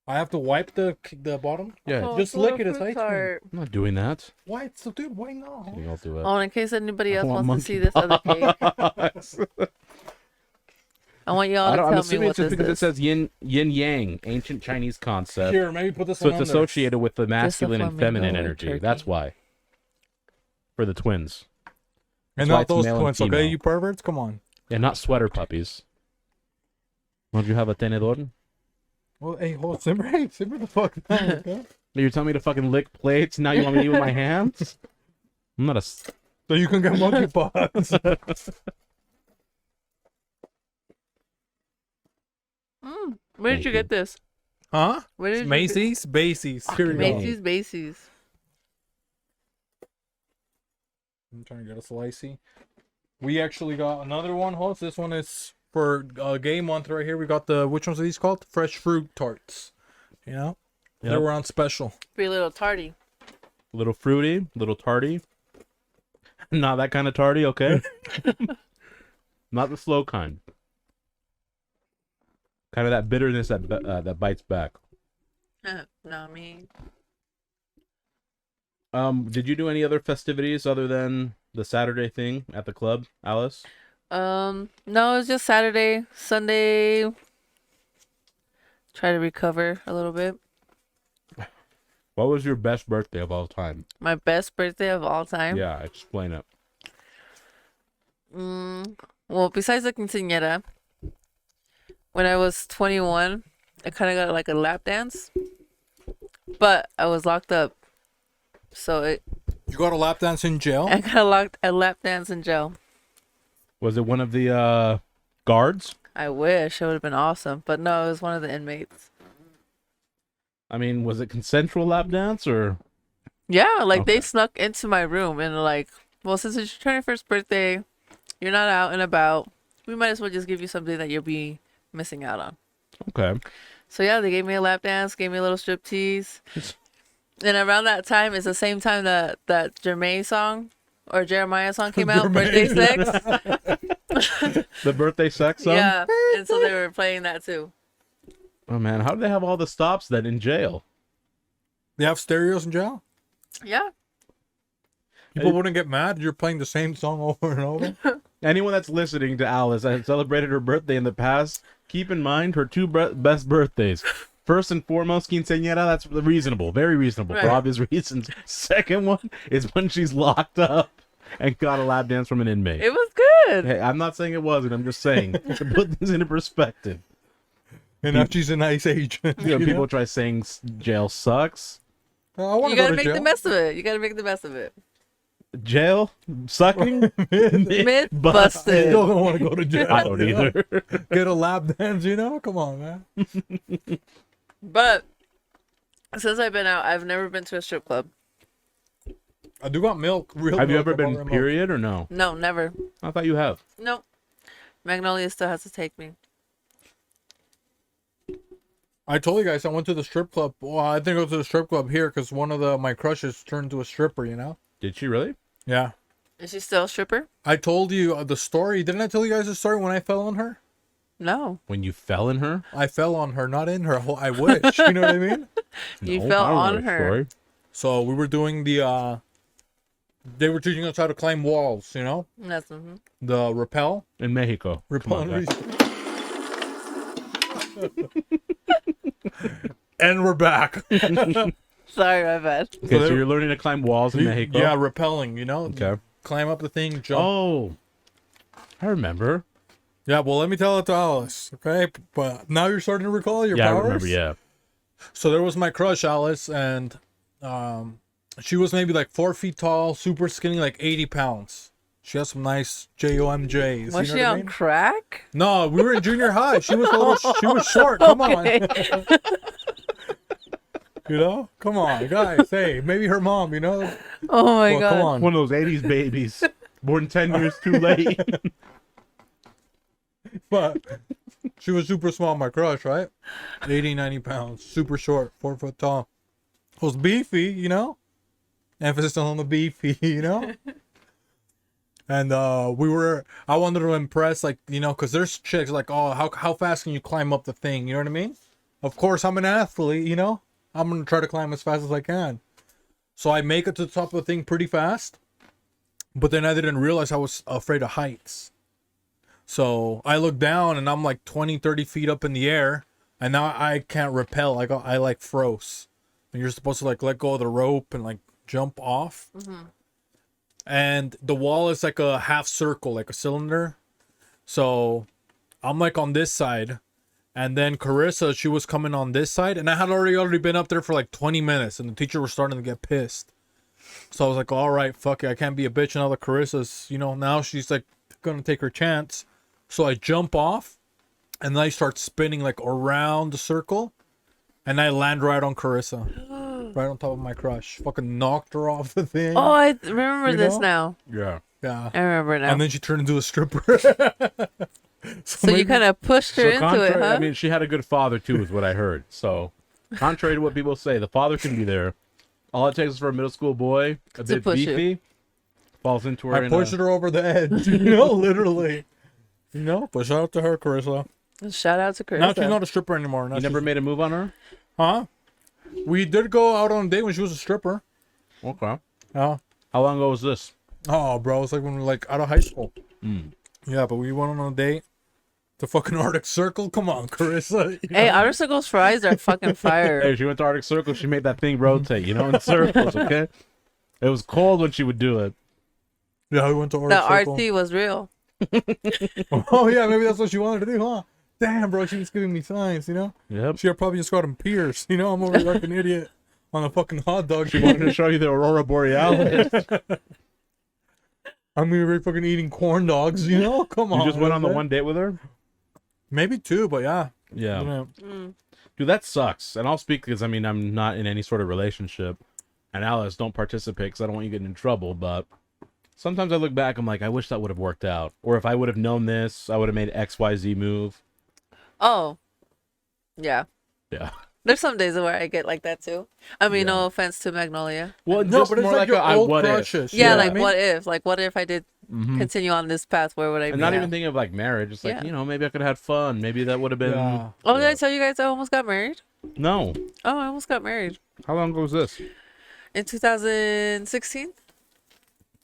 I have to wipe the bottom. Yeah, Oh, just it's a lick little it, it's fruit ice cream. tart. I'm not doing that. Why? So, dude, why not? Kidding, I'll do it. Oh, and in case anybody I else want wants to see monkey this other cake, paws. I want y'all I to don't, I'm tell me assuming what it's just this because it is. says yin yang, ancient Chinese concept. Here, maybe put this So one it's on there. associated with the masculine and flamingo feminine or energy. turkey. That's why. For the twins. And That's why not it's those male and twins, okay? female. You perverts, come on. Yeah, not sweater puppies. Don't you have a tenedor? Well, hey, hold simmer, hey, simmer the fuck down, okay? You're telling me to fucking lick plates? Now you want me to eat with my hands? I'm not a. So you can get monkey paws. Where did Thank you you. get this? Huh? Where did Macy's? Macy's. Here we go. Macy's. I'm trying to get a slicey. We actually got another one, host. This one is for gay month right here. We got the, which ones are these called? Fresh fruit tarts. You know? They Yep. were on special. Be a little tardy. Little fruity, little tarty. Not that kind of tarty, okay? Not the slow kind. Kind of that bitterness that bites back. Not me. Did you do any other festivities other than the Saturday thing at the club, Alice? No, it was just Saturday, Sunday. Try to recover a little bit. What was your best birthday of all time? My best birthday of all time. Yeah, explain it. Well, besides the quinceañera, when I was 21, I kind of got like a lap dance, but I was locked up, so You got a lap dance in jail? I got a lap dance in jail. Was it one of the guards? I wish it would have been awesome, but no, it was one of the inmates. I mean, was it consensual lap dance or? Yeah, like they Okay. snuck into my room and like, well, since it's your 21st birthday, you're not out and about. We might as well just give you something that you'll be missing out on. Okay. So yeah, they gave me a lap dance, gave me a little strip tease. And around that time is the same time that Jermaine song or Jeremiah song came out, Birthday Sex. The birthday sex song? Yeah, and so they were playing that too. Oh man, how do they have all the stops then in jail? They have stereos in jail? Yeah. People wouldn't get mad you're playing the same song over and over? Anyone that's listening to Alice and celebrated her birthday in the past, keep in mind her two best birthdays. First and foremost, quinceañera, that's reasonable, very reasonable for Right. obvious reasons. Second one is when she's locked up and got a lap dance from an inmate. It was good. Hey, I'm not saying it wasn't. I'm just saying to put things into perspective. And now she's a nice agent. You know, people try saying jail sucks. I want You to go gotta to make jail. the best of it. You gotta make the best of it. Jail sucking. Myth I busted. still don't want to go to jail. I don't you know? either. Get a lap dance, you know? Come on, man. But since I've been out, I've never been to a strip club. I do got milk. Real Have you milk, ever I bought been real milk. period or no? No, never. I thought you have. Nope. Magnolia still has to take me. I told you guys I went to the strip club. Well, I didn't go to the strip club here because one of my crushes turned into a stripper, you know? Did she really? Yeah. Is she still a stripper? I told you the story. Didn't I tell you guys the story when I fell on her? No. When you fell in her? I fell on her, not in her. I wish. You know what I mean? You No, fell I don't know on that her. story. So we were doing the, they were teaching us how to climb walls, you know? That's mhm. The rappel. In Mexico. Come Rappel. on, guys. And we're back. Sorry, my bad. Okay, so they- you're learning to climb walls in Mexico? Yeah, rappelling, you know? Okay. Climb up the thing, jump. Oh, I remember. Yeah, well, let me tell it to Alice, okay? But now you're starting to recall your Yeah, powers? I remember, yeah. So there was my crush, Alice, and she was maybe like 4 feet tall, super skinny, like 80 pounds. She has some nice JOMJs. Was you know she what I on mean? crack? No, we were in junior high. She was a little, she was short. Come Okay. on. You know? Come on, guys. Hey, maybe her mom, you know? Oh my Well, god. come on. One of those 80s babies. Born 10 years too late. But she was super small, my crush, right? 80, 90 pounds. Super short, 4 foot tall. Was beefy, you know? Emphasis on the beefy, you know? And I wanted to impress, like, you know, because there's chicks like, oh, how fast can you climb up the thing? You know what I mean? Of course, I'm an athlete, you know? I'm going to try to climb as fast as I can. So I make it to the top of the thing pretty fast. But then I didn't realize I was afraid of heights. So I look down and I'm like 20, 30 feet up in the air. And now I can't rappel. I like froze. And you're supposed to like let go of the rope and like jump off. Mm-hmm. And the wall is like a half circle, like a cylinder. So I'm like on this side. And then Carissa, she was coming on this side. And I had already been up there for like 20 minutes. And the teacher was starting to get pissed. So I was like, all right, fuck it. I can't be a bitch. Now that Carissa's, you know, now she's like going to take her chance. So I jump off. And then I start spinning like around the circle. And I land right on Carissa. Right on top of my crush. Fucking knocked her off the thing. Oh, I remember You this know? now. Yeah. Yeah. I remember now. And then she turned into a stripper. So you kind of pushed her into it, huh? I mean, she had a good father too, is what I heard. So, contrary to what people say, the father can be there. All it takes is for a middle school boy, a To bit push you. beefy, falls into her. I pushed her over the edge. You know, literally. You know? But shout out to her, Carissa. Shout out to Chris. Now she's not a stripper anymore. Now You never she's- made a move on her? Huh? We did go out on a date when she was a stripper. Okay. Yeah. How long ago was this? Oh, bro, it's like when we were like out of high school. Mm. Yeah, but we went on a date. The fucking Arctic Circle. Come on, Carissa. You Hey, know? Outer Circles fries are fucking fire. Hey, she went to Arctic Circle. She made that thing rotate, you know, in circles, okay? It was cold when she would do it. Yeah, we went to The Arctic Circle. RT was real. Oh, yeah, maybe that's what she wanted to do, huh? Damn, bro, she was giving me signs, you know? Yep. She probably just got him pierced, you know? I'm over here like an idiot on a fucking hot dog. She wanted to show you the Aurora Borealis. I'm gonna be fucking eating corn dogs, you know? Come on. You just went on the man. one date with her? Maybe 2, but yeah. Yeah. Mm. Dude, that sucks. And I'll speak because, I mean, I'm not in any sort of relationship. And Alice, don't participate because I don't want you getting in trouble. But sometimes I look back, I'm like, I wish that would have worked out. Or if I would have known this, I would have made XYZ move. Oh, yeah. Yeah. There's some days where I get like that too. I mean, Yeah. no offense to Magnolia. Well, No, just but it's more like your a old what if. crushes. Yeah, you know like what I mean? what if? Like what if I did Mhm. continue on this path? Where would I be? And not at? even thinking of like marriage. It's like, Yeah. you know, maybe I could have had fun. Maybe that would have been. Yeah. Oh, did Yeah. I tell you guys I almost got married? No. Oh, I almost got married How long ago was this? in 2016.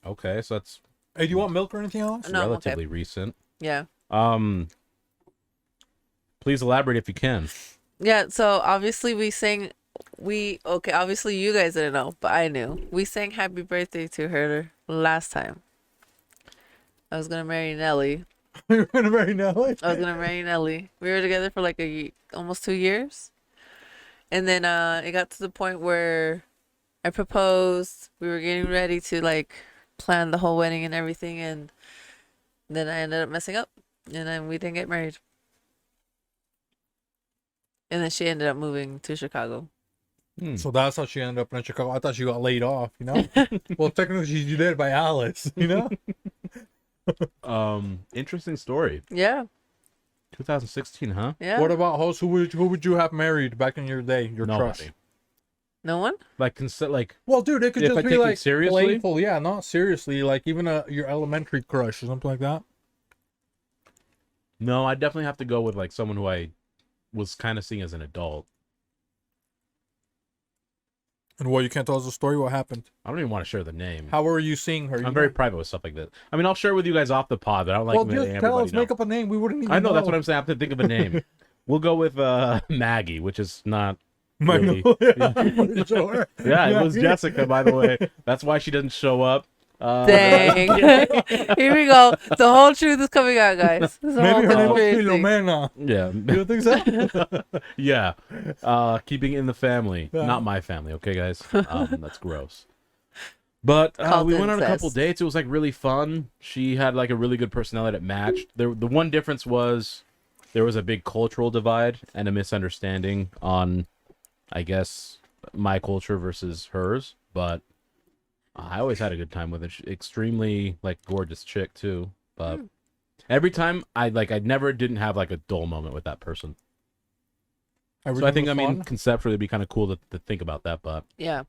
Okay, so that's Hey, do you want milk or anything else? No, I'm okay. relatively recent. Yeah. Please elaborate if you can. Yeah, so obviously obviously you guys didn't know, but I knew. We sang happy birthday to her last time. I was gonna marry Nelly. You're gonna marry Nelly? I was gonna marry Nelly. We were together for like almost 2 years. And then it got to the point where I proposed. We were getting ready to like plan the whole wedding and everything, and then I ended up messing up, and then we didn't get married. And then she ended up moving to Chicago. So that's how she ended up in Chicago. I thought she got laid off, you know? Well, technically she did by Alice, you know? Interesting story. Yeah, 2016, huh? yeah. What about host? Who would you have married back in your day? Your Nobody. crush? No one? Like, like, Well, dude, it could If just I be take it like seriously? playful. Yeah, not seriously. Like even your elementary crush or something like that. no, I definitely have to go with like someone who I was kind of seeing as an adult. And what, you can't tell us the story? What happened? I don't even want to share the name. How were you seeing her? I'm very private with stuff like this. I mean, I'll share with you guys off the pod, but I don't like well, letting just tell everybody us. know. Make up a name. We wouldn't even I know, that's what I'm saying. I have to think of a name. We'll go with Maggie, which is not really. Magnolia. Sure. Yeah, it was Jessica, by the way. That's why she didn't show up. Dang. Here we go. The whole truth is coming out, guys. This is a whole Maybe her name was conspiracy. Filomena. Yeah. You don't think so? Yeah. Keeping it in the family. Yeah. Not my family, okay, guys? That's gross. But Called we went on a couple incest. dates. It was like really fun. She had like a really good personality that matched. The one difference was there was a big cultural divide and a misunderstanding on, I guess, my culture versus hers. But I always had a good time with it. She, extremely like gorgeous chick too. But every time I never didn't have like a dull moment with that person. So I think, I mean, conceptually it'd be kind of cool to think about that, but Yeah.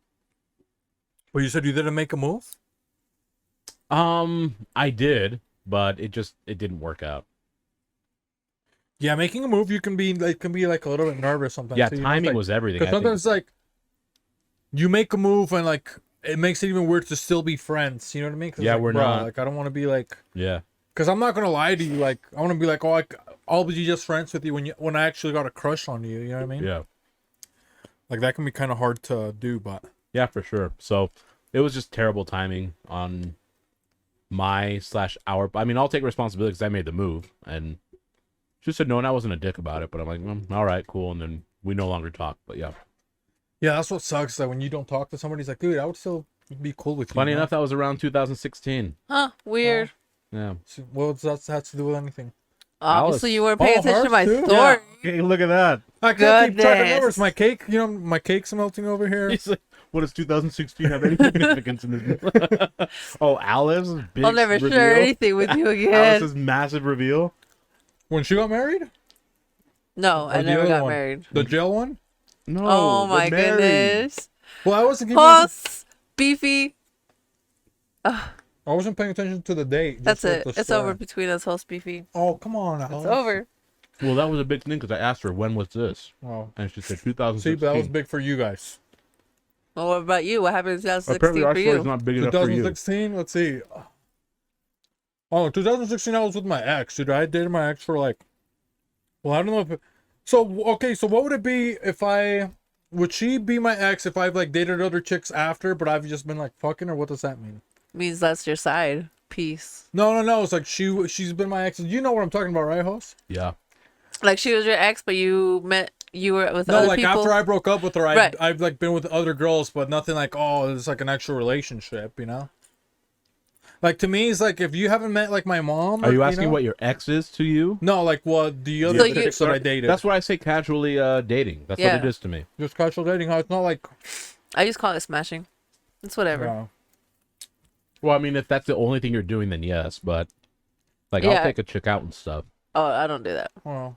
Well, you said you didn't make a move. I did, but it didn't work out. Yeah, making a move, you can be like a little bit nervous sometimes. Yeah, too, you know? timing It's like- was everything. Because I think. sometimes like you make a move and like it makes it even weird to still be friends. You know what I mean? 'Cause, Yeah, like, we're bruh, not. Like I don't want to be like, Yeah, because I'm not gonna lie to you. Like I want to be like, oh, I'll be just friends with you when I actually got a crush on you. You know what I mean? yeah, Like that can be kind of hard to do, but yeah, for sure. So it was just terrible timing on my/our. I mean, I'll take responsibility because I made the move, and she said no, and I wasn't a dick about it. But I'm like, all right, cool, and then we no longer talk. But yeah, yeah, that's what sucks. That when you don't talk to somebody, it's like, dude, I would still be cool with you. funny you know? enough, that was around 2016. Huh. Weird. Yeah. So, well, that has to do with anything. Obviously, Alice. you weren't paying Oh, attention to my hers too? story. Yeah. Okay, look at that. I can't keep track of Goodness. numbers. My cake, you know, my cake's melting over here. He's like, what does 2016 have any significance in this? Oh, Alice, big I'll never reveal? share anything with you again. Alice's massive reveal. When she got married, No, I Or the never other got one? married. the jail one. No. Oh my but Mary. goodness. Well, I wasn't giving. Pause. Beefy. I wasn't paying attention to the date. just That's like it. the It's story. over between us, host Beefy. Oh, come on, It's Alice. over. Well, that was a big thing because I asked her when was this, Oh, and she said see, 2016. but that was big for you guys. Well, what about you? What happened in 2016 Apparently, our for story's you? not big enough for you. 2016. Let's see. Oh, 2016. I was with my ex, dude. I dated my ex for like. Well, I don't know if. So okay, so what would it be if I? Would she be my ex if I've like dated other chicks after, but I've just been like fucking, or what does that mean? Means that's your side. Peace. No. It's like she's been my ex. You know what I'm talking about, right, host? Yeah. Like she was your ex, but you were with No, other like people. after I broke up with her, Right. I've like been with other girls, but nothing like, oh, it's like an actual relationship, you know? Like to me, it's like if you haven't met like my mom. Are you asking know? what your ex is to you? No, like what the other So you- chicks that I dated. That's why I say casually dating. That's Yeah. what it is to me. Just casual dating. How it's not like. I just call it smashing. It's whatever. Yeah. Well, I mean, if that's the only thing you're doing, then yes. But like, Yeah. I'll take a chick out and stuff. Oh, I don't do that. Well,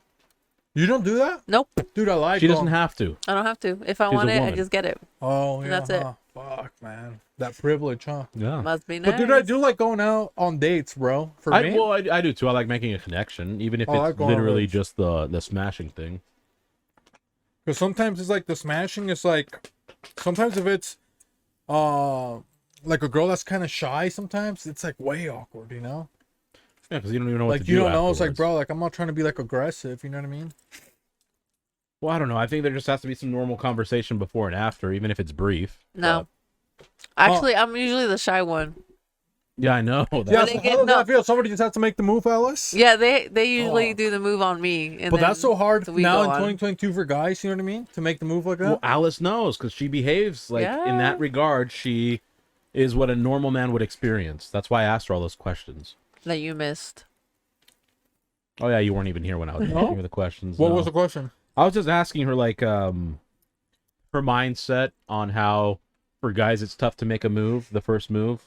you don't do that, Nope. dude. I like. She doesn't have to. I don't have to. If I She's want a it, I woman. just get it. Oh yeah. And that's it. huh? Fuck, man. That privilege, huh? Yeah. Must be nice. But dude, I do like going out on dates, bro. For me. I do too. I like making a connection, even if I like it's going on literally dates. just the smashing thing. Because sometimes it's like the smashing is like, sometimes if it's, like a girl that's kind of shy, sometimes it's like way awkward, you know? Yeah, because you don't even know what Like to you do. don't know. It's like, afterwards. bro, like I'm not trying to be like aggressive. You know what I mean? Well, I don't know. I think there just has to be some normal conversation before and after, even if it's brief. No. Actually, I'm usually the shy one. Yeah, I know. Yeah. When So they how get- does no. that feel? Somebody just has to make the move, Alice. Yeah, they usually Oh. do the move on me. And But that's then so hard we now go in on. 2022 for guys. You know what I mean? To make the move like that. Well, Alice knows because she behaves like in Yeah. that regard. She is what a normal man would experience. That's why I asked her all those questions. That you missed. Oh yeah, you weren't even here when I was No? asking her the questions. What no. was the question? I was just asking her like her mindset on how for guys it's tough to make a move, the first move.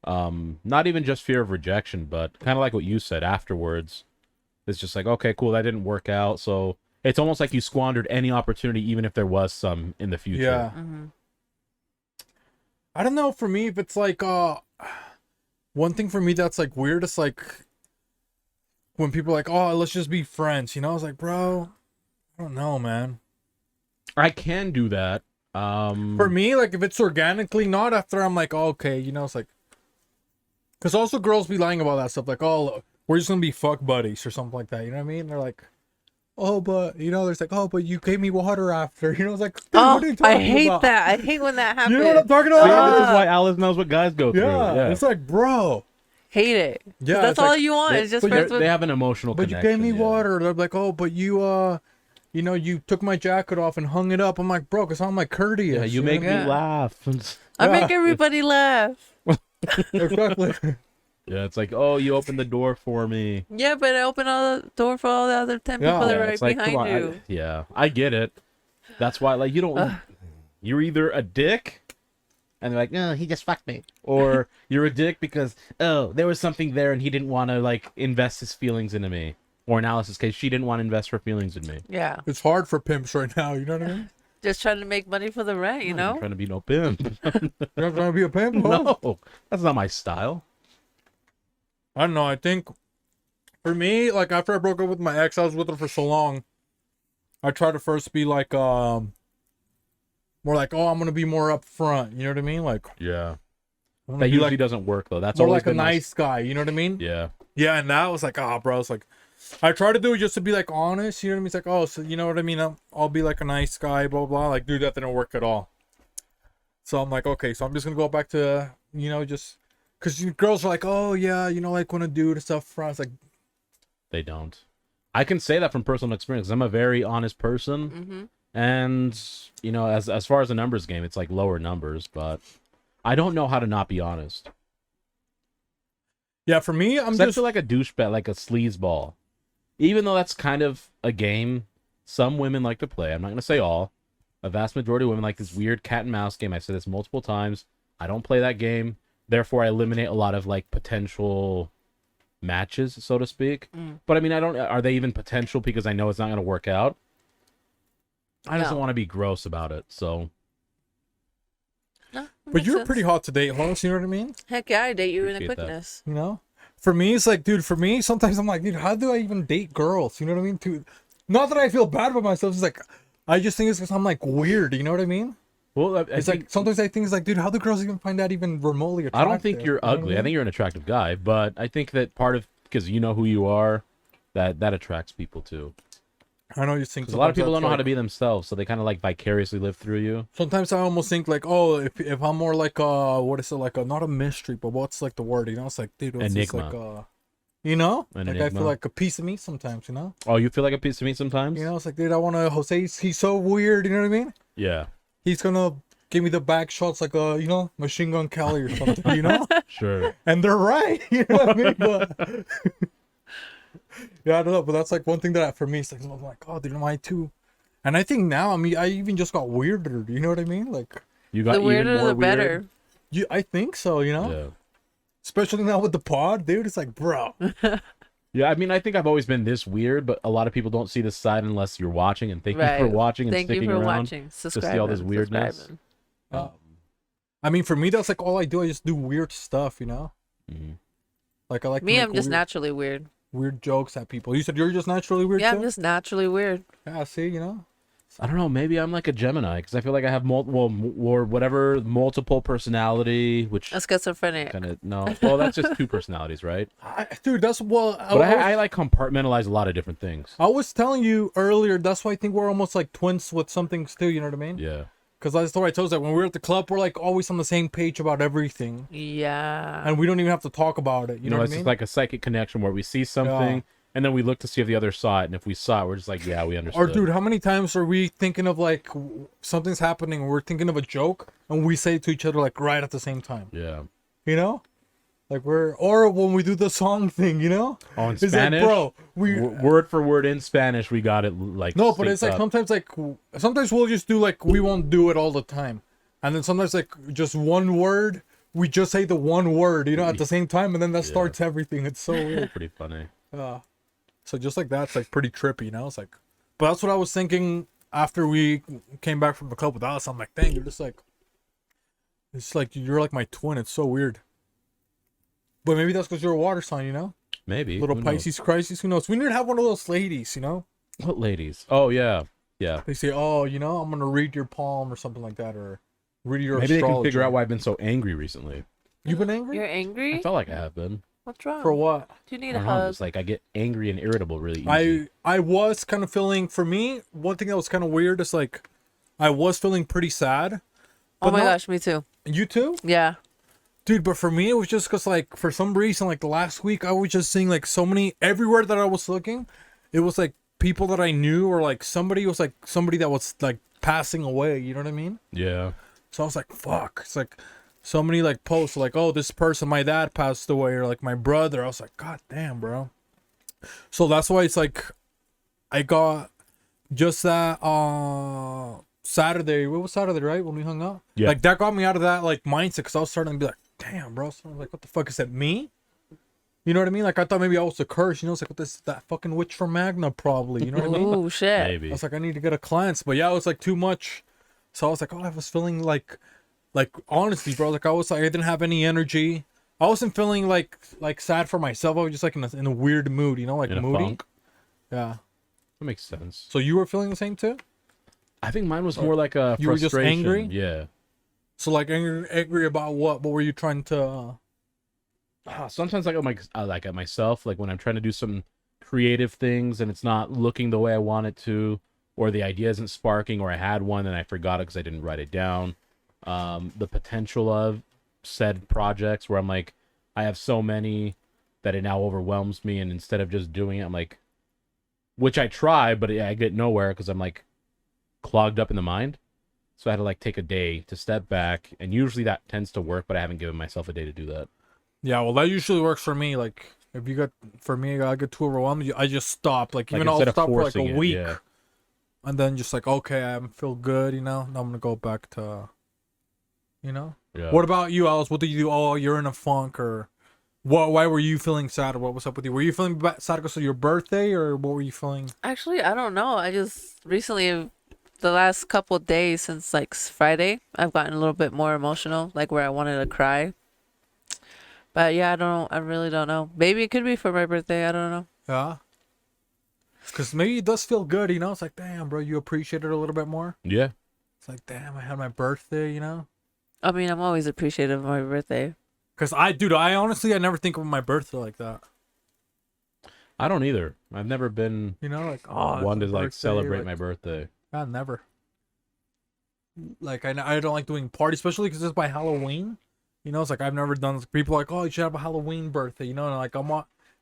Not even just fear of rejection, but kind of like what you said afterwards. It's just like, okay, cool, that didn't work out. So it's almost like you squandered any opportunity, even if there was some in the future. Yeah. Mm-hmm. I don't know. For me, if it's like one thing for me that's like weird. It's like when people are like, oh, let's just be friends. You know, I was like, bro, I don't know, man. I can do that. For me, like if it's organically, not after I'm like, oh, okay, you know, it's like, because also girls be lying about that stuff, like, oh, we're just gonna be fuck buddies or something like that. You know what I mean? They're like, oh, but you know, there's like, oh, but you gave me water after. You know, it's like, dude, Oh, what are you I talking hate about? that. I hate when that happens. You know what I'm talking See, about? this is why Alice knows what guys go through. Yeah, Yeah, it's like, bro, Hate it. 'Cause Yeah, that's it's all like- you want. They- It's just but friends they with. have an emotional but you connection. gave me yeah. water. They're like, oh, but you know, you took my jacket off and hung it up. I'm like, bro, because I'm like courteous. Yeah, you know make what I me mean? Yeah. laugh. I make Yeah. everybody laugh. Exactly. Yeah, it's like, oh, you opened the door for me. Yeah, but I open all the door for all the other 10 Yeah. people that Yeah, are right it's like, behind come on. you. Yeah, I get it. That's why, like, you don't. You're either a dick, and they're like, no, he just fucked me, or you're a dick because there was something there, and he didn't want to like invest his feelings into me. Or in Alice's case, she didn't want to invest her feelings in me. Yeah. It's hard for pimps right now. You know what I mean? Just trying to make money for the rent, you I'm know? trying to be no pimp. You're not trying to be a pimp? Huh? No, that's not my style. I don't know. I think for me, like after I broke up with my ex, I was with her for so long. I tried to first be like, more like, oh, I'm gonna be more upfront. You know what I mean? Like, Yeah, I'm gonna that be usually like doesn't work though. That's more always like a been my- nice guy. You know what I mean? Yeah, Yeah, and that was like, ah, bro. It's like, I try to do it just to be like honest. You know what I mean? It's like, oh, so you know what I mean? I'll be like a nice guy, blah blah. Like, dude, that didn't work at all. So I'm like, okay, so I'm just gonna go back to, you know, just because girls are like, oh yeah, you know, like when a dude and stuff. It's like, they don't. I can say that from personal experience. I'm a very honest person. Mm-hmm. And you know, as far as the numbers game, it's like lower numbers, but I don't know how to not be honest. yeah, for me, I'm Except just for like a douchebag, like a sleazeball. Even though that's kind of a game some women like to play. I'm not gonna say all. A vast majority of women like this weird cat and mouse game. I said this multiple times. I don't play that game. Therefore, I eliminate a lot of like potential matches, so to speak. Mm. But I mean, I don't. Are they even potential? Because I know it's not gonna work out. I just No. don't want to be gross about it. So No, that but makes you're sense. pretty hot to date, Holmes. You know what I mean? Heck yeah, I date you in the Appreciate that. quickness. You know, for me, it's like, dude, for me, sometimes I'm like, dude, how do I even date girls? You know what I mean? Not that I feel bad about myself. It's like, I just think it's because I'm like weird. You know what I mean? well, I It's think, like sometimes I think it's like, dude, how do girls even find that even remotely attractive? I don't think you're You know what ugly. I I mean? think you're an attractive guy. But I think that part of because you know who you are, that attracts people too. I know you think Because a lot of people don't know how to be. be themselves, so they kind of like vicariously live through you. Sometimes I almost think like, oh, if I'm more like what is it, like not a mystery, but what's like the word? You know, it's like, dude, what's this, Enigma. like you know, An like I enigma. feel like a piece of me sometimes. You know, Oh, you feel like a piece of meat sometimes? it's like, dude, I want to. Jose, he's so weird. You know what I mean? Yeah. He's gonna give me the back shots like Machine Gun Kelly or something, Sure. And they're right, you know what I mean? But yeah, I don't know, but that's like one thing that for me, it's like, oh my god, dude, am I too? And I think now, I mean, I even just got weirder. You know what I mean? Like, You got The even weirder, more the weird. better. I think so. Yeah. Especially now with the pod, dude. It's like, bro. Yeah, I mean, I think I've always been this weird, but a lot of people don't see this side unless you're watching. And thank you for Right. watching and Thank sticking you for around watching. to Subscribing. see all this weirdness. subscribing. I mean, for me, that's like all I do. I just do weird stuff. Mhm. Like I like Me, to I'm make just weird, naturally weird. weird jokes at people. You said you're just naturally weird Yeah, too? I'm just naturally weird. Yeah, see, I don't know. Maybe I'm like a Gemini because I feel like I have multiple or whatever multiple personality, which I'm schizophrenic. kind of no. Well, that's just two personalities, right? Dude, that's well. But I like compartmentalize a lot of different things. I was telling you earlier. That's why I think we're almost like twins with some things too. You know what I mean? Yeah. Because that's what I told you. When we're at the club, we're like always on the same page about everything, Yeah. and we don't even have to talk about it. You know what it's I mean? just like a psychic connection where we see something and then we look to see if the other saw it, and if we saw it, we're just like, yeah, we understood. Or dude, how many times are we thinking of like something's happening, and we're thinking of a joke, and we say it to each other like right at the same time? Yeah. Like or when we do the song thing, Oh, in It's Spanish, like, bro, word for word in Spanish, we got it like. no, but it's synced like up. sometimes we'll just do like we won't do it all the time, and then sometimes like just one word, we just say the one word, at the same time, and then that starts everything. It's so weird. Pretty funny. So just like that's like pretty trippy, It's like, but that's what I was thinking after we came back from the club with Alice. I'm like, dang, it's like you're like my twin. It's so weird. But maybe that's because you're a water sign, Maybe. Little Who knows? Pisces crisis. Who knows? We need to have one of those ladies, What ladies? Oh yeah, yeah. They say, oh, I'm gonna read your palm or something like that, or read your Maybe they can astrology. figure out why I've been so angry recently. You've been angry? You're angry? I felt like I have been. What's wrong? For what? Do you I need a don't know. hug? It's like I get angry and irritable really easy. I was kind of feeling, for me, one thing that was kind of weird is like, I was feeling pretty sad. Oh my not- gosh, me too. You too? Yeah. Dude, but for me, it was just because, like, for some reason, like, the last week, I was just seeing, like, so many, everywhere that I was looking, it was, like, people that I knew, or, like, somebody that was, like, passing away, you know what I mean? Yeah. So I was like, fuck. It's, like, so many, like, posts, like, oh, this person, my dad passed away, or, like, my brother. I was like, god damn, bro. So that's why it's, like, I got just that, Saturday, what was Saturday, right? When we hung out? Yeah. Like, that got me out of that, like, mindset, because I was starting to be like, damn, bro. So I was like, what the fuck is that, me? You know what I mean? Like, I thought maybe I was a curse, It's like, what this, that fucking witch from Magna, probably. You know what I mean? Ooh, shit. I Maybe. was like, I need to get a cleanse. But yeah, it was like too much. So I was like, oh, I was feeling like honestly, bro, like I didn't have any energy. I wasn't feeling like sad for myself. I was just like in a weird mood, like In a moody. funk? Yeah. That makes sense. So you were feeling the same too? I think mine was more like a You were just frustration. angry? Yeah. So like angry about what? What were you trying to? Sometimes I like at myself, like when I'm trying to do some creative things and it's not looking the way I want it to, or the idea isn't sparking, or I had one and I forgot it because I didn't write it down. The potential of said projects where I'm like, I have so many that it now overwhelms me, and instead of just doing it, I'm like, which I try, but I get nowhere because I'm like clogged up in the mind. So I had to like take a day to step back, and usually that tends to work, but I haven't given myself a day to do that. Yeah, well, that usually works for me. Like if you get, for me, I get too overwhelmed. I just stop. Like even I'll instead of stop for like a forcing it, week, yeah. and then just like, okay, I feel good. Now I'm gonna go back to, Yeah. What about you, Alice? What did you do? Oh, you're in a funk, or what? Why were you feeling sad? Or what was up with you? Were you feeling sad because of your birthday, or what were you feeling? Actually, I don't know. I just recently, the last couple of days since like Friday, I've gotten a little bit more emotional, like where I wanted to cry. But yeah, I really don't know. Maybe it could be for my birthday. I don't know. Yeah. Because maybe it does feel good, It's like, damn, bro, you appreciate it a little bit more. Yeah. It's like, damn, I had my birthday, I mean, I'm always appreciative of my birthday. Because I honestly, I never think of my birthday like that. I don't either. I've never been Like, oh, one to it's like birthday, celebrate like, my birthday. never. Like, I don't like doing parties, especially because it's by Halloween. It's like, I've never done, people are like, oh, you should have a Halloween birthday, and like,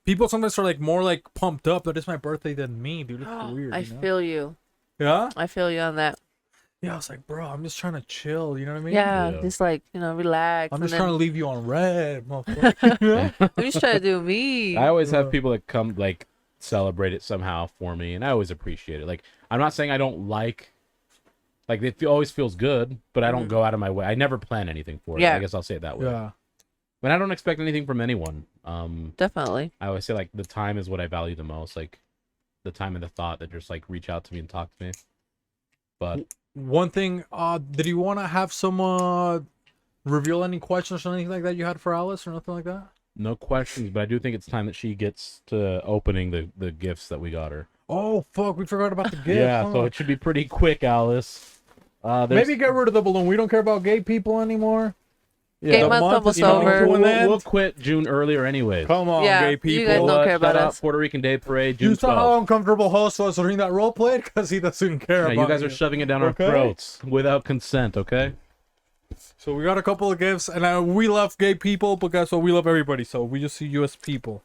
people sometimes are like more like pumped up that it's my birthday than me, dude. It's weird. I feel you. Yeah? I feel you on that. Yeah, I was like, bro, I'm just trying to chill. You know what I mean? Yeah, Yeah. just like, relax. I'm and just trying to then leave you on red, motherfucker. You know? I'm just trying to do me. I always have Yeah. people that come like celebrate it somehow for me, and I always appreciate it. Like I'm not saying I don't like it always feels good, but I don't go out of my way. I never plan anything for it. Yeah. I guess I'll say it that way. Yeah. But I don't expect anything from anyone. Definitely. I always say like the time is what I value the most. Like the time and the thought that just like reach out to me and talk to me. But One thing, did you want to have some reveal any questions or anything like that you had for Alice or nothing like that? no questions. But I do think it's time that she gets to opening the gifts that we got her. Oh fuck, we forgot about the gift. Yeah, huh? so it should be pretty quick, Alice. Maybe get rid of the balloon. We don't care about gay people anymore. Gay the month month almost is coming over. to an We'll, end. we'll quit June earlier anyways. Come on, Yeah, gay you people. guys don't care about shout out us. Puerto Rican Day Parade, June You saw how 12th. uncomfortable host was during that role play because he doesn't care Yeah, about you guys are shoving it down our Okay. throats without consent, okay? So we got a couple of gifts, and we love gay people, but guess what? We love everybody, so we just see you as people.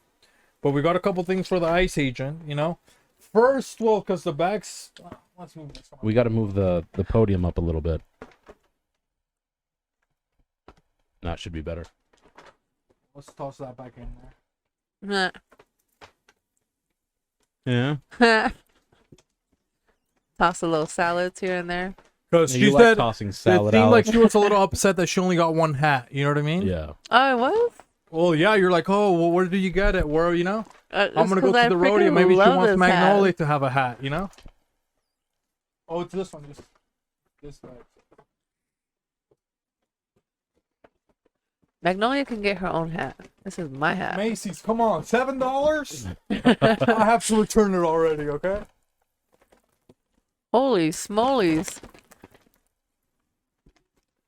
But we got a couple things for the ICE agent, you know. First, well, because the bags. Let's move this one. We got to move the podium up a little bit. That should be better. Let's toss that back in there. Yeah. Toss a little salads here and there. Because You she like said tossing it salad, seemed like Alex. she was a little upset that she only got one hat. You know what I mean? Yeah. Oh, it was? Well, yeah. You're like, oh, well, where did you get it? Where, you know? It's I'm gonna go 'cause to I the rodeo. freaking Maybe she love wants this hat. Magnolia to have a hat. You know? Oh, it's this one. Just this guy. Magnolia can get her own hat. This is my hat. Macy's, come on, $7. I have to return it already. Okay. Holy smolies.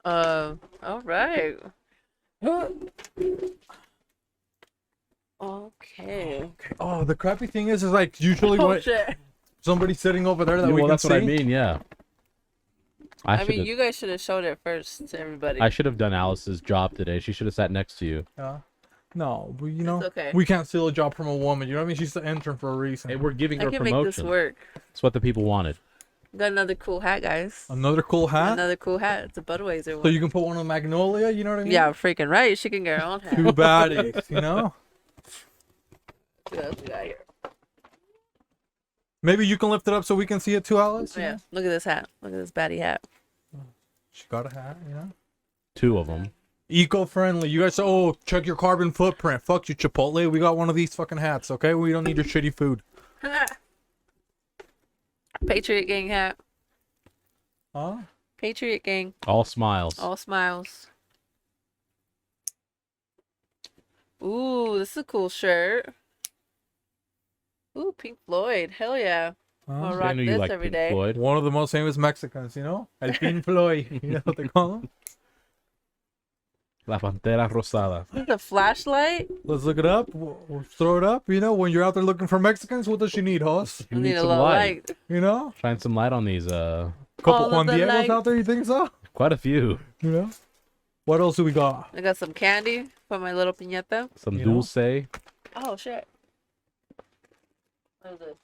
All right. Okay. Oh, the crappy thing is like usually Oh, when shit. somebody's sitting over there that Yeah, we well, can that's see. what I mean, yeah. I mean, you guys should have showed it first to everybody. I should have done Alice's job today. She should have sat next to you. No, but you know, It's okay. we can't steal a job from a woman. You know what I mean? She's the intern for a reason. Hey, we're giving I her can make this promotion. work. It's what the people wanted. Got another cool hat, guys. Another cool hat. Another cool hat. It's a Budweiser So one. you can put one on Magnolia. You know what I mean? Yeah, freaking right. She can get her own hat. Two baddies. You know. What else we got here? Maybe you can lift it up so we can see it too, Alice. Yeah, look at this hat. Look at this baddie hat. She got a hat. You know. 2 of them. Eco-friendly. You guys, check your carbon footprint. Fuck you, Chipotle. We got one of these fucking hats. Okay, we don't need your shitty food. Patriot Gang hat. Huh? Patriot Gang. All smiles. All smiles. Ooh, this is a cool shirt. Ooh, Pink Floyd. Hell yeah. I'll Huh? I rock knew you this liked every Pink day. Floyd. One of the most famous Mexicans, you know? El Pink Floyd. You know what they call him? La Pantera Rosada. This is a flashlight. Let's look it up. We'll throw it up. You know, when you're out there looking for Mexicans, what does she need, Hoss? I You need need a some little light. light. You know? Shine some light on these. Couple All of Juan the Diegos light. out there, you think so? Quite a few. You know? What else do we got? I got some candy for my little piñata. Some You know? dulce. Oh shit. What is this?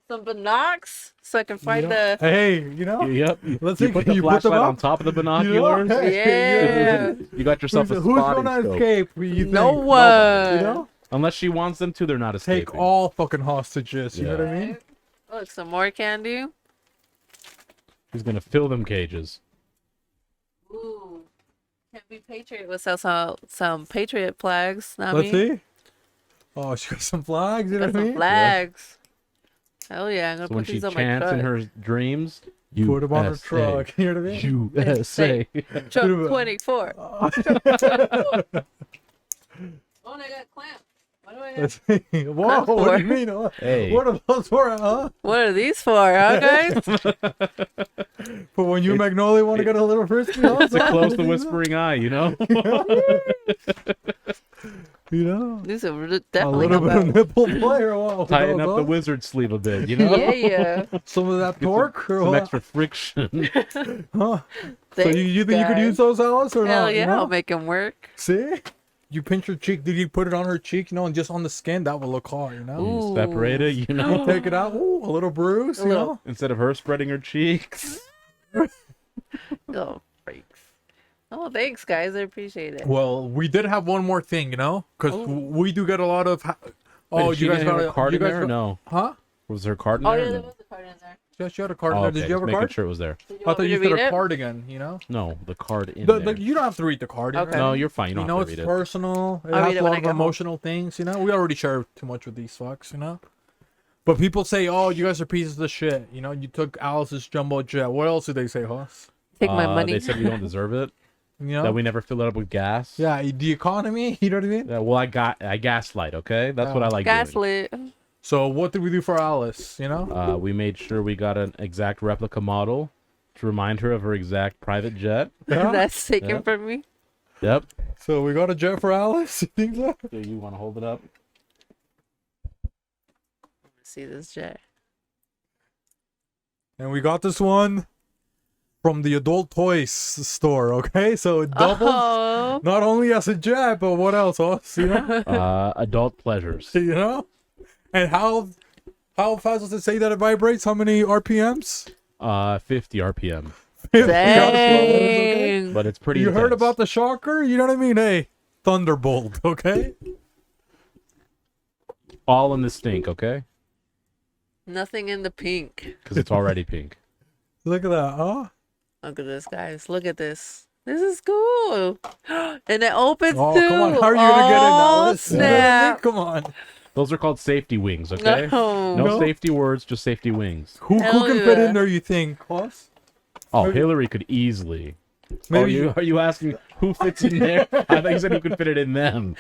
Some binocs so I can find You know? Hey, you know? Yep. Let's You see, put the you put them flashlight up? on top of the You know? binoculars. the. Yeah. You got yourself Who's a gonna spotting scope. escape? You think? No Nobody, one. You know? Unless she wants them to, they're not escaping. Take all fucking hostages. You know Yeah. what I mean? Look, some more candy. She's gonna fill them cages. Ooh. Can't be Patriot without some Patriot flags. Not Let's me. see. Oh, she got some flags. You know Got what I some mean? flags. Hell yeah, I'm gonna So when put she these on my chants truck. in her dreams, Put them on her USA. truck. You know what I mean? USA. Truck Put 'em- 24. Oh, and I got clamp. What do I have? Let's see. Whoa, what do you mean? Hey. What are those for, huh? What are these for, huh, guys? But when you and Magnolia want to get a little frisky, huh? It's a close to whispering eye, you know? You know? These are A definitely little bit of about. nipple play or what? Tying Those, up the huh? wizard sleeve a bit, you know? Yeah. Some of that torque or Some what? extra friction. Huh? So Thanks, you think you could guys. use those, Alice, or Hell not? yeah, You know? I'll make them work. See? You pinch her cheek. Did you put it on her cheek? You know, and just on the skin, that would look hard, you know? Ooh. You separate it, you know? Take it out. Ooh, a little bruise, you little- know? Instead of her spreading her cheeks. Oh, freaks. Oh, thanks, guys. I appreciate it. Well, we did have one more thing, you know, because Oh. we do get a lot of. Wait, Oh, did she you guys get her got card you in guys there or got, no? Huh? Was her card in Oh, there? yeah, or there no? was a card in there. Yeah, she had a card in Oh, there. okay. Did you have Just a making card? sure it was there. Did you I want thought me you to said read a it? card again, you know? No, the card in there. You don't have to read the card. You Okay. know? No, you're fine. You don't You know, have to it's read it. personal. It I'll has read it a when lot I of get home. emotional things, you know? We already share too much with these fucks, you know? But people say, oh, you guys are pieces of shit. You know, you took Alice's jumbo jet. What else did they say, Hoss? Take my money. They said we don't deserve it. You know? That we never fill it up with gas. Yeah, the economy, you know what I mean? Yeah, well, I gaslight. Okay, that's what I like doing. Gaslit. So what did we do for Alice, you know? We made sure we got an exact replica model to remind her of her exact private jet. Yeah. That's taken Yeah. from me. Yep. So we got a jet for Alice? You think so? So you want to hold it up? See this jet. And we got this one from the adult toys store, okay? So it doubles Oh. not only as a jet, but what else, Hoss? You know? Adult pleasures. You know? And how fast does it say that it vibrates? How many RPMs? 50 RPM. Dang. But it's pretty. You heard intense. about the shocker? You know what I mean? Hey, Thunderbolt, okay? all in the stink, okay? Nothing in the pink. Because it's already pink. Look at that, huh? Look at this, guys. Look at this. This is cool. And it opens Oh, too. come on. How are you going to get in that Oh, list? You know what I mean? snap. Come on. Those are called safety wings, okay? No. No safety words, just safety wings. Who Hell can fit yeah. in there, you think? Hoss? Oh, Maybe- Hillary could easily. Maybe Are you asking who fits in there? I thought you said who could fit it in them.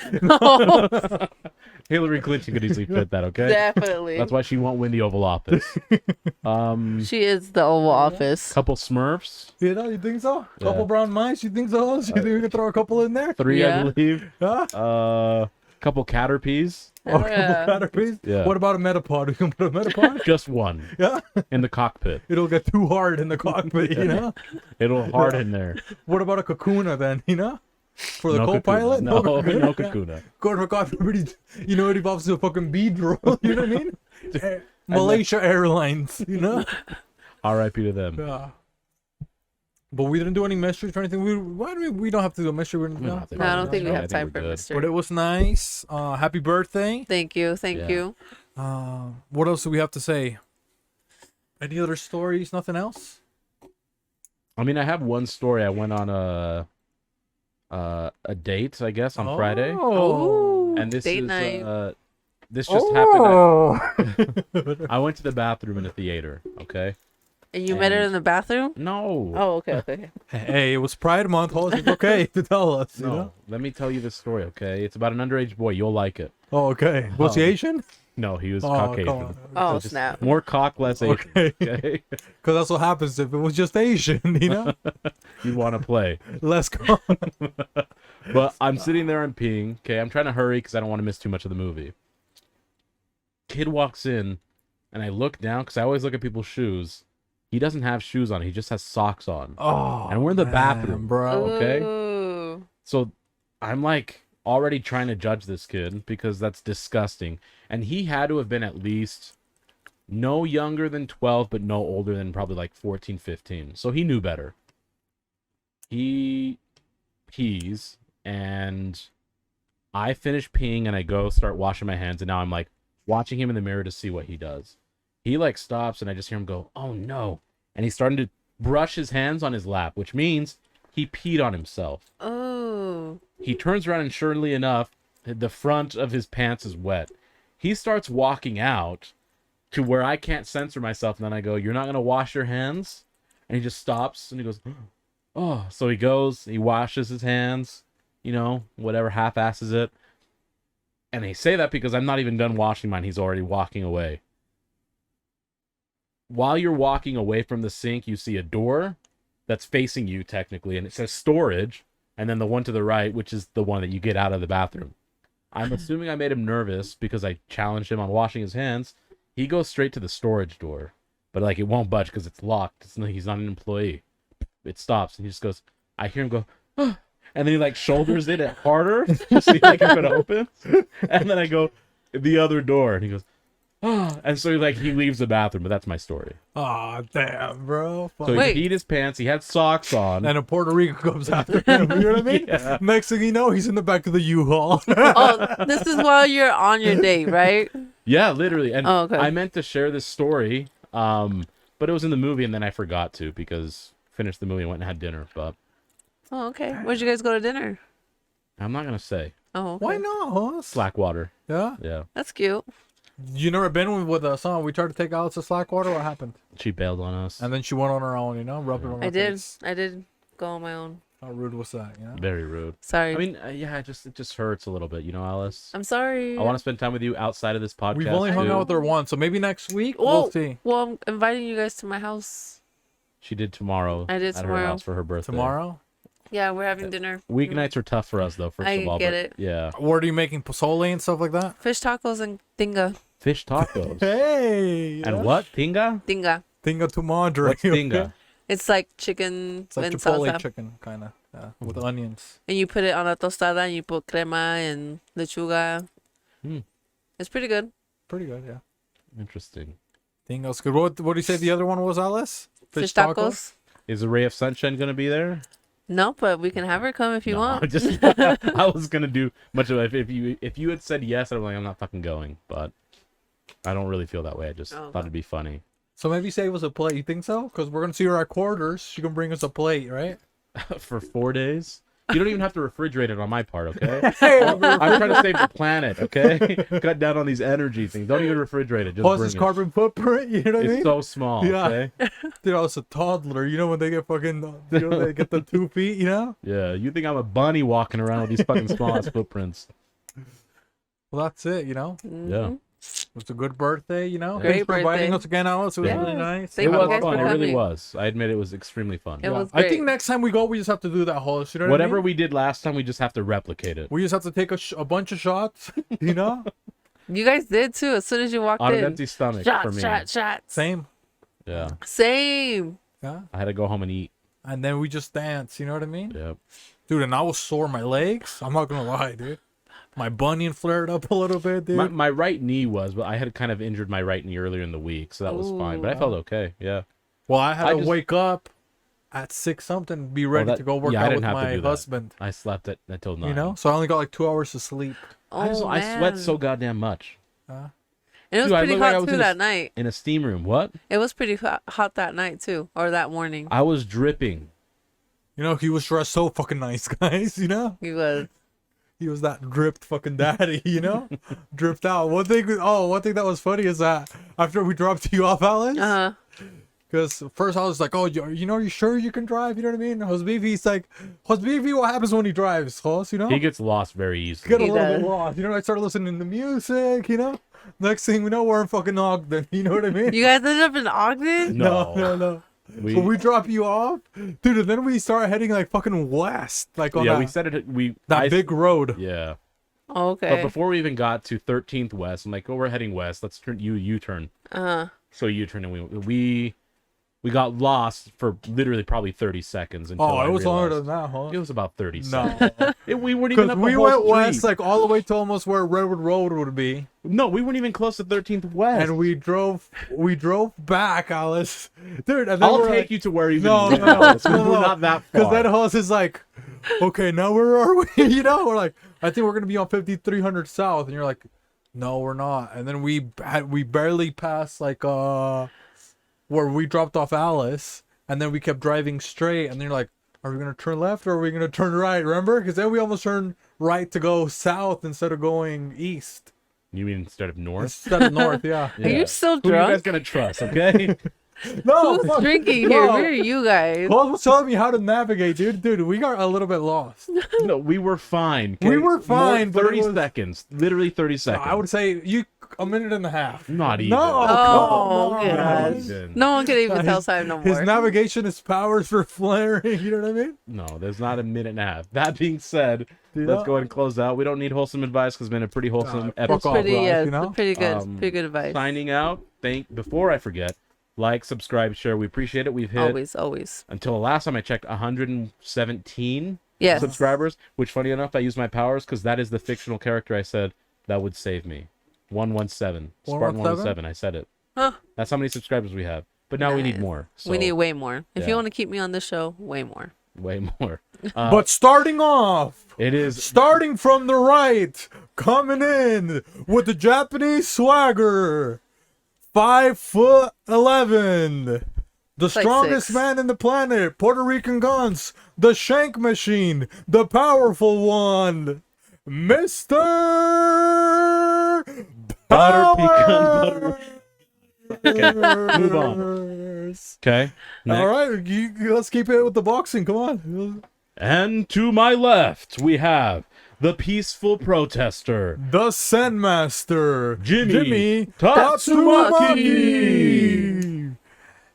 Hillary Clinton could easily fit that, okay? Definitely. That's why she won't win the Oval Office. She is the Oval Office. Couple Smurfs, You know, you think so? Yeah. Couple brown mice, you think so? You think we can throw a couple in there? 3, Yeah. I believe. Huh? Couple Caterpies, Oh, Yeah. couple caterpillars? Yeah. What about a metapod? We can put a metapod? just one Yeah. in the cockpit. It'll get too hard in the cockpit, you know? It'll harden there. What about a Kakuna then, you know? For the No co-pilot? Kakuna. No, Kakuna? no Kakuna. Go to a cockpit, you know, it evolves to a fucking bead roll, you know what I mean? Malaysia Airlines, you know? R.I.P. to them. Yeah. But we didn't do any mysteries or anything. We don't have to do a mystery. We don't have to No, I don't think we I have time we're for good. mystery. But it was nice. Happy birthday. Thank you. Thank Yeah. you. What else do we have to say? Any other stories? Nothing else? I mean, I have one story. I went on a date, I guess, on Friday, Oh. Ooh, and this date is night. this just happened. Oh. I went to the bathroom in a theater. Okay. And you met her and- in the bathroom? No. Oh, okay, okay. Hey, it was Pride Month. It's okay to tell us. You No. know? Let me tell you this story. Okay. It's about an underage boy. You'll like it. Oh, okay. Was he Asian? No, he was Oh, Caucasian. come on. Oh, Just snap. More cock, less Asian. Okay. Okay. Because that's what happens if it was just Asian, you know? You want to play. Less calm. But I'm sitting there and peeing. Okay, I'm trying to hurry because I don't want to miss too much of the movie. Kid walks in, and I look down because I always look at people's shoes. He doesn't have shoes on. He just has socks on. Oh, And we're in the man, bathroom. bro. Okay. Ooh. So I'm like already trying to judge this kid because that's disgusting. And he had to have been at least no younger than 12, but no older than probably like 14, 15. So he knew better. He pees, and I finish peeing, and I go start washing my hands, and now I'm like watching him in the mirror to see what he does. He like stops, and I just hear him go, "Oh no!" And he's starting to brush his hands on his lap, which means he peed on himself. Oh. He turns around, and surely enough, the front of his pants is wet. He starts walking out to where I can't censor myself, and then I go, "You're not gonna wash your hands?" And he just stops, and he goes, "Oh." So he goes, he washes his hands, you know, whatever, half-asses it. And I say that because I'm not even done washing mine. He's already walking away. While you're walking away from the sink, you see a door that's facing you technically, and it says storage, and then the one to the right, which is the one that you get out of the bathroom. I'm assuming I made him nervous because I challenged him on washing his hands. He goes straight to the storage door, but like it won't budge because it's locked. He's not an employee. It stops, and he just goes, I hear him go, "Oh," and then he like shoulders it harder to see like if it opens. And then I go, the other door, and he goes, And so he leaves the bathroom, but that's my story. Oh, damn, bro. Fuck. So he Wait. peed his pants. He had socks on. And a Puerto Rico comes after him. You know what I mean? Yeah. Next thing you know, he's in the back of the U-Haul. Oh, this is while you're on your date, right? Yeah, literally. And Oh, okay. I meant to share this story, but it was in the movie, and then I forgot to because finished the movie and went and had dinner. But Oh, okay. Where'd you guys go to dinner? I'm not gonna say. Oh, okay. Why not, huh? Slackwater. Yeah. Yeah, That's cute. You never been with a son? We tried to take Alice to Slackwater. What happened? she bailed on us. And then she went on her own, rubbed it on her I did. face. I did go on my own. How rude was that, Very rude. Sorry. I mean, yeah, it just hurts a little bit, Alice. I'm sorry. I want to spend time with you outside of this podcast. We've only hung too. out with her once, so maybe next week Well, we'll see. well, I'm inviting you guys to my house. She did tomorrow. I did at her tomorrow. house for her birthday. Tomorrow? Yeah, we're having dinner. Weeknights are tough for us, though. First I of all, get but it. yeah, What are you making? Pozole and stuff like that? Fish tacos and tinga. fish tacos. Hey! And what? Tinga? Tinga. Tinga tu madre. What's tinga? It's like chicken It's like and Chipotle salsa. chicken, kind of. Yeah, with onions. And you put it on a tostada and you put crema and lechuga. Hmm. It's pretty good. Pretty good, yeah. Interesting. Tinga's good. What do you say the other one was, Alice? Fish tacos. Is a ray of sunshine gonna be there? No, but we can have her come if you No, want. just I was gonna do much of it if you had said yes. I'm like, I'm not fucking going, but I don't really feel that way. I just Oh, thought it'd be funny. So maybe save us a plate. You think so? Because we're going to see her at quarters. She can bring us a plate, right? For 4 days. You don't even have to refrigerate it on my part, okay? I'm trying to save the planet, okay? Cut down on these energy things. Don't even refrigerate it. Just Plus bring his it. carbon footprint, you know what I It's mean? so small, Yeah. okay? Dude, I was a toddler. You know when they get fucking, they get the 2 feet, Yeah, you think I'm a bunny walking around with these fucking small ass footprints? Well, that's it, Yeah. It was a good birthday, Great Thanks for inviting birthday. us again, Alice. It was Yeah. really nice. Thank It you was guys fun. for It really coming. was. I admit it was extremely fun. It was I great. think next time we go, we just have to do that whole, you know what Whatever I mean? we did last time, we just have to replicate it. We just have to take a bunch of shots, You guys did too. As soon as you walked On an in. empty stomach Shot, for me. shot. Same. Yeah. Same. Yeah. I had to go home and eat. And then we just dance, you know what I mean? Yep. Dude, and I was sore my legs. I'm not gonna lie, dude. My bunion flared up a little bit, dude. My right knee was, but I had kind of injured my right knee earlier in the week, so that was fine. But I felt okay. Yeah. Well, I had I to just- wake up at 6 something, be ready that- to go work yeah, I out didn't with have to my do that. husband. I slept until 9. So I only got like 2 hours of sleep. Oh, I man. sweat so goddamn much. And it was Dude, I pretty looked like I hot was too in a- that night. In a steam room. What? It was pretty hot that night too, or that morning. I was dripping. He was dressed so fucking nice, guys. He was. He was that dripped fucking daddy, dripped out. One thing that was funny is that after we dropped you off, Alice, because first I was like, oh, you sure you can drive? You know what I mean? Beefy's like, Beefy, what happens when he drives, Hos, He gets lost very easily. Get a He little does. bit lost. I started listening to music, Next thing we know, we're in fucking Ogden. You know what I mean? You guys ended up in Ogden? No. But we drop you off, dude, and then we start heading like fucking west, like on yeah, that, we said it. big road. Yeah. Oh, But okay. before we even got to 13th West, I'm like, oh, we're heading west. Let's turn U-turn. So U-turn, and we got lost for literally probably 30 seconds until Oh, I it was longer realized. than that, huh? It was about 30 No, seconds. We weren't even because up we the whole went street. west, like all the way to almost where Redwood Road would be, No, we weren't even close to 13th West. and we drove back, Alice, dude. And then I'll we're take like, you to where even No, was. no, We're not that far. because then Hoss is like, okay, now where are we? We're like, I think we're gonna be on 5300 South, and you're like, no, we're not. And then we barely passed like where we dropped off Alice, and then we kept driving straight, and then you're like, are we gonna turn left or are we gonna turn right? Remember? Because then we almost turned right to go south instead of going east. You mean instead of north? Instead of north, yeah. Are you still Who are you guys drunk? gonna trust? Okay. No, Who's fuck. drinking here? Where are you guys? Paul was telling me how to navigate, dude. Dude, we got a little bit lost. No, we were fine. We okay? were fine, but it 30 was- seconds. Literally 30 seconds. I would say a minute and a half. Not even. No, Oh, come on. gosh. even. No one can even His- tell time no His more. navigation, his powers for flaring. You know what I mean? No, there's not a minute and a half. That being said, Dude, let's go ahead and close out. We don't need wholesome advice because it's been a pretty wholesome fuck episode. off. pretty, Ross, yeah, you know? pretty good. Pretty good advice. Signing out. Before I forget, like, subscribe, share. We appreciate it. We've hit Always. until the last time I checked 117 Yes. subscribers. Which, funny enough, I used my powers because that is the fictional character I said that would save me. 117. Spartan 117. I said it. Huh. That's how many subscribers we have. But now we need Nice. more. So We need way more. If yeah. you want to keep me on this show, way more. way more. But starting off, It is starting from the right, coming in with the Japanese swagger, 5'11", the like strongest 6. man in the planet, Puerto Rican guns, the shank machine, the powerful one, Mr. Butter pecan Power. Okay, move on. Okay. All right, let's keep it with the boxing. Come on. And to my left, we have the peaceful protester, The Sandmaster, Jimmy Tatsumaki.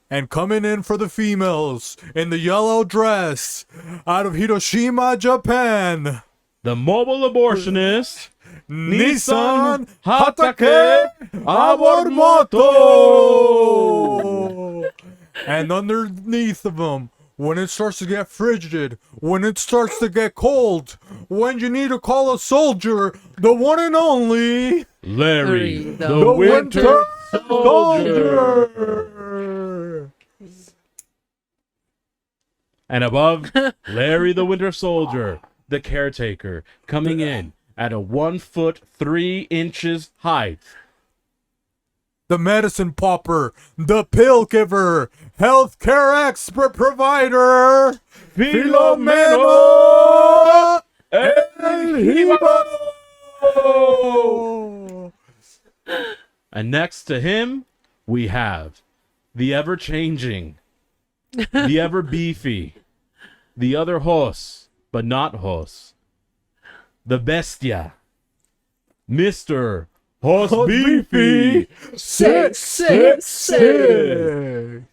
And coming in for the females in the yellow dress out of Hiroshima, Japan, the mobile abortionist, Nissan Hatake Abormoto. And underneath of them, when it starts to get frigid, when it starts to get cold, when you need to call a soldier, the one and only Larry, The the Winter Soldier. And above, Larry the Winter Soldier, the caretaker, coming in at a 1 foot 3 inches height. The medicine popper, the pill giver, healthcare expert provider, Filomeno El Hibano. And next to him, we have the ever-changing, the ever-beefy, the other horse, but not horse, the bestia, Mr. Horse Beefy 666.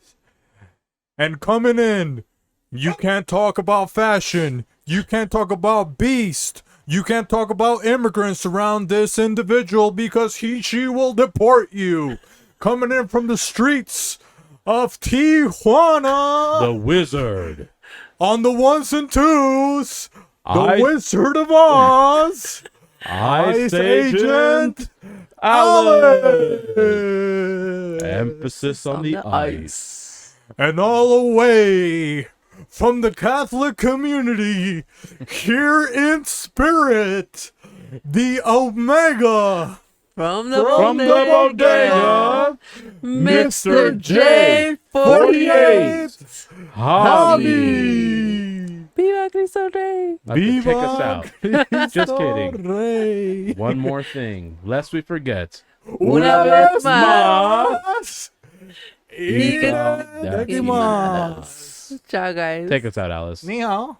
And coming in, you can't talk about fashion, you can't talk about beast, you can't talk about immigrants around this individual because she will deport you. Coming in from the streets of Tijuana, The Wizard, on the ones and twos, the I- Wizard of Oz, Ice Agent Alice. Emphasis on the ice. And all away from the Catholic community, here in spirit, the Omega From the From the bodega, Mr. J48. Hobby. Viva Cristo Rey. Have to kick us out. Cristo Just kidding. Rey. One more thing, lest we forget. Una vez más. Y que- Iradekimasu. Ciao, guys. Take us out, Alice. Ni hao.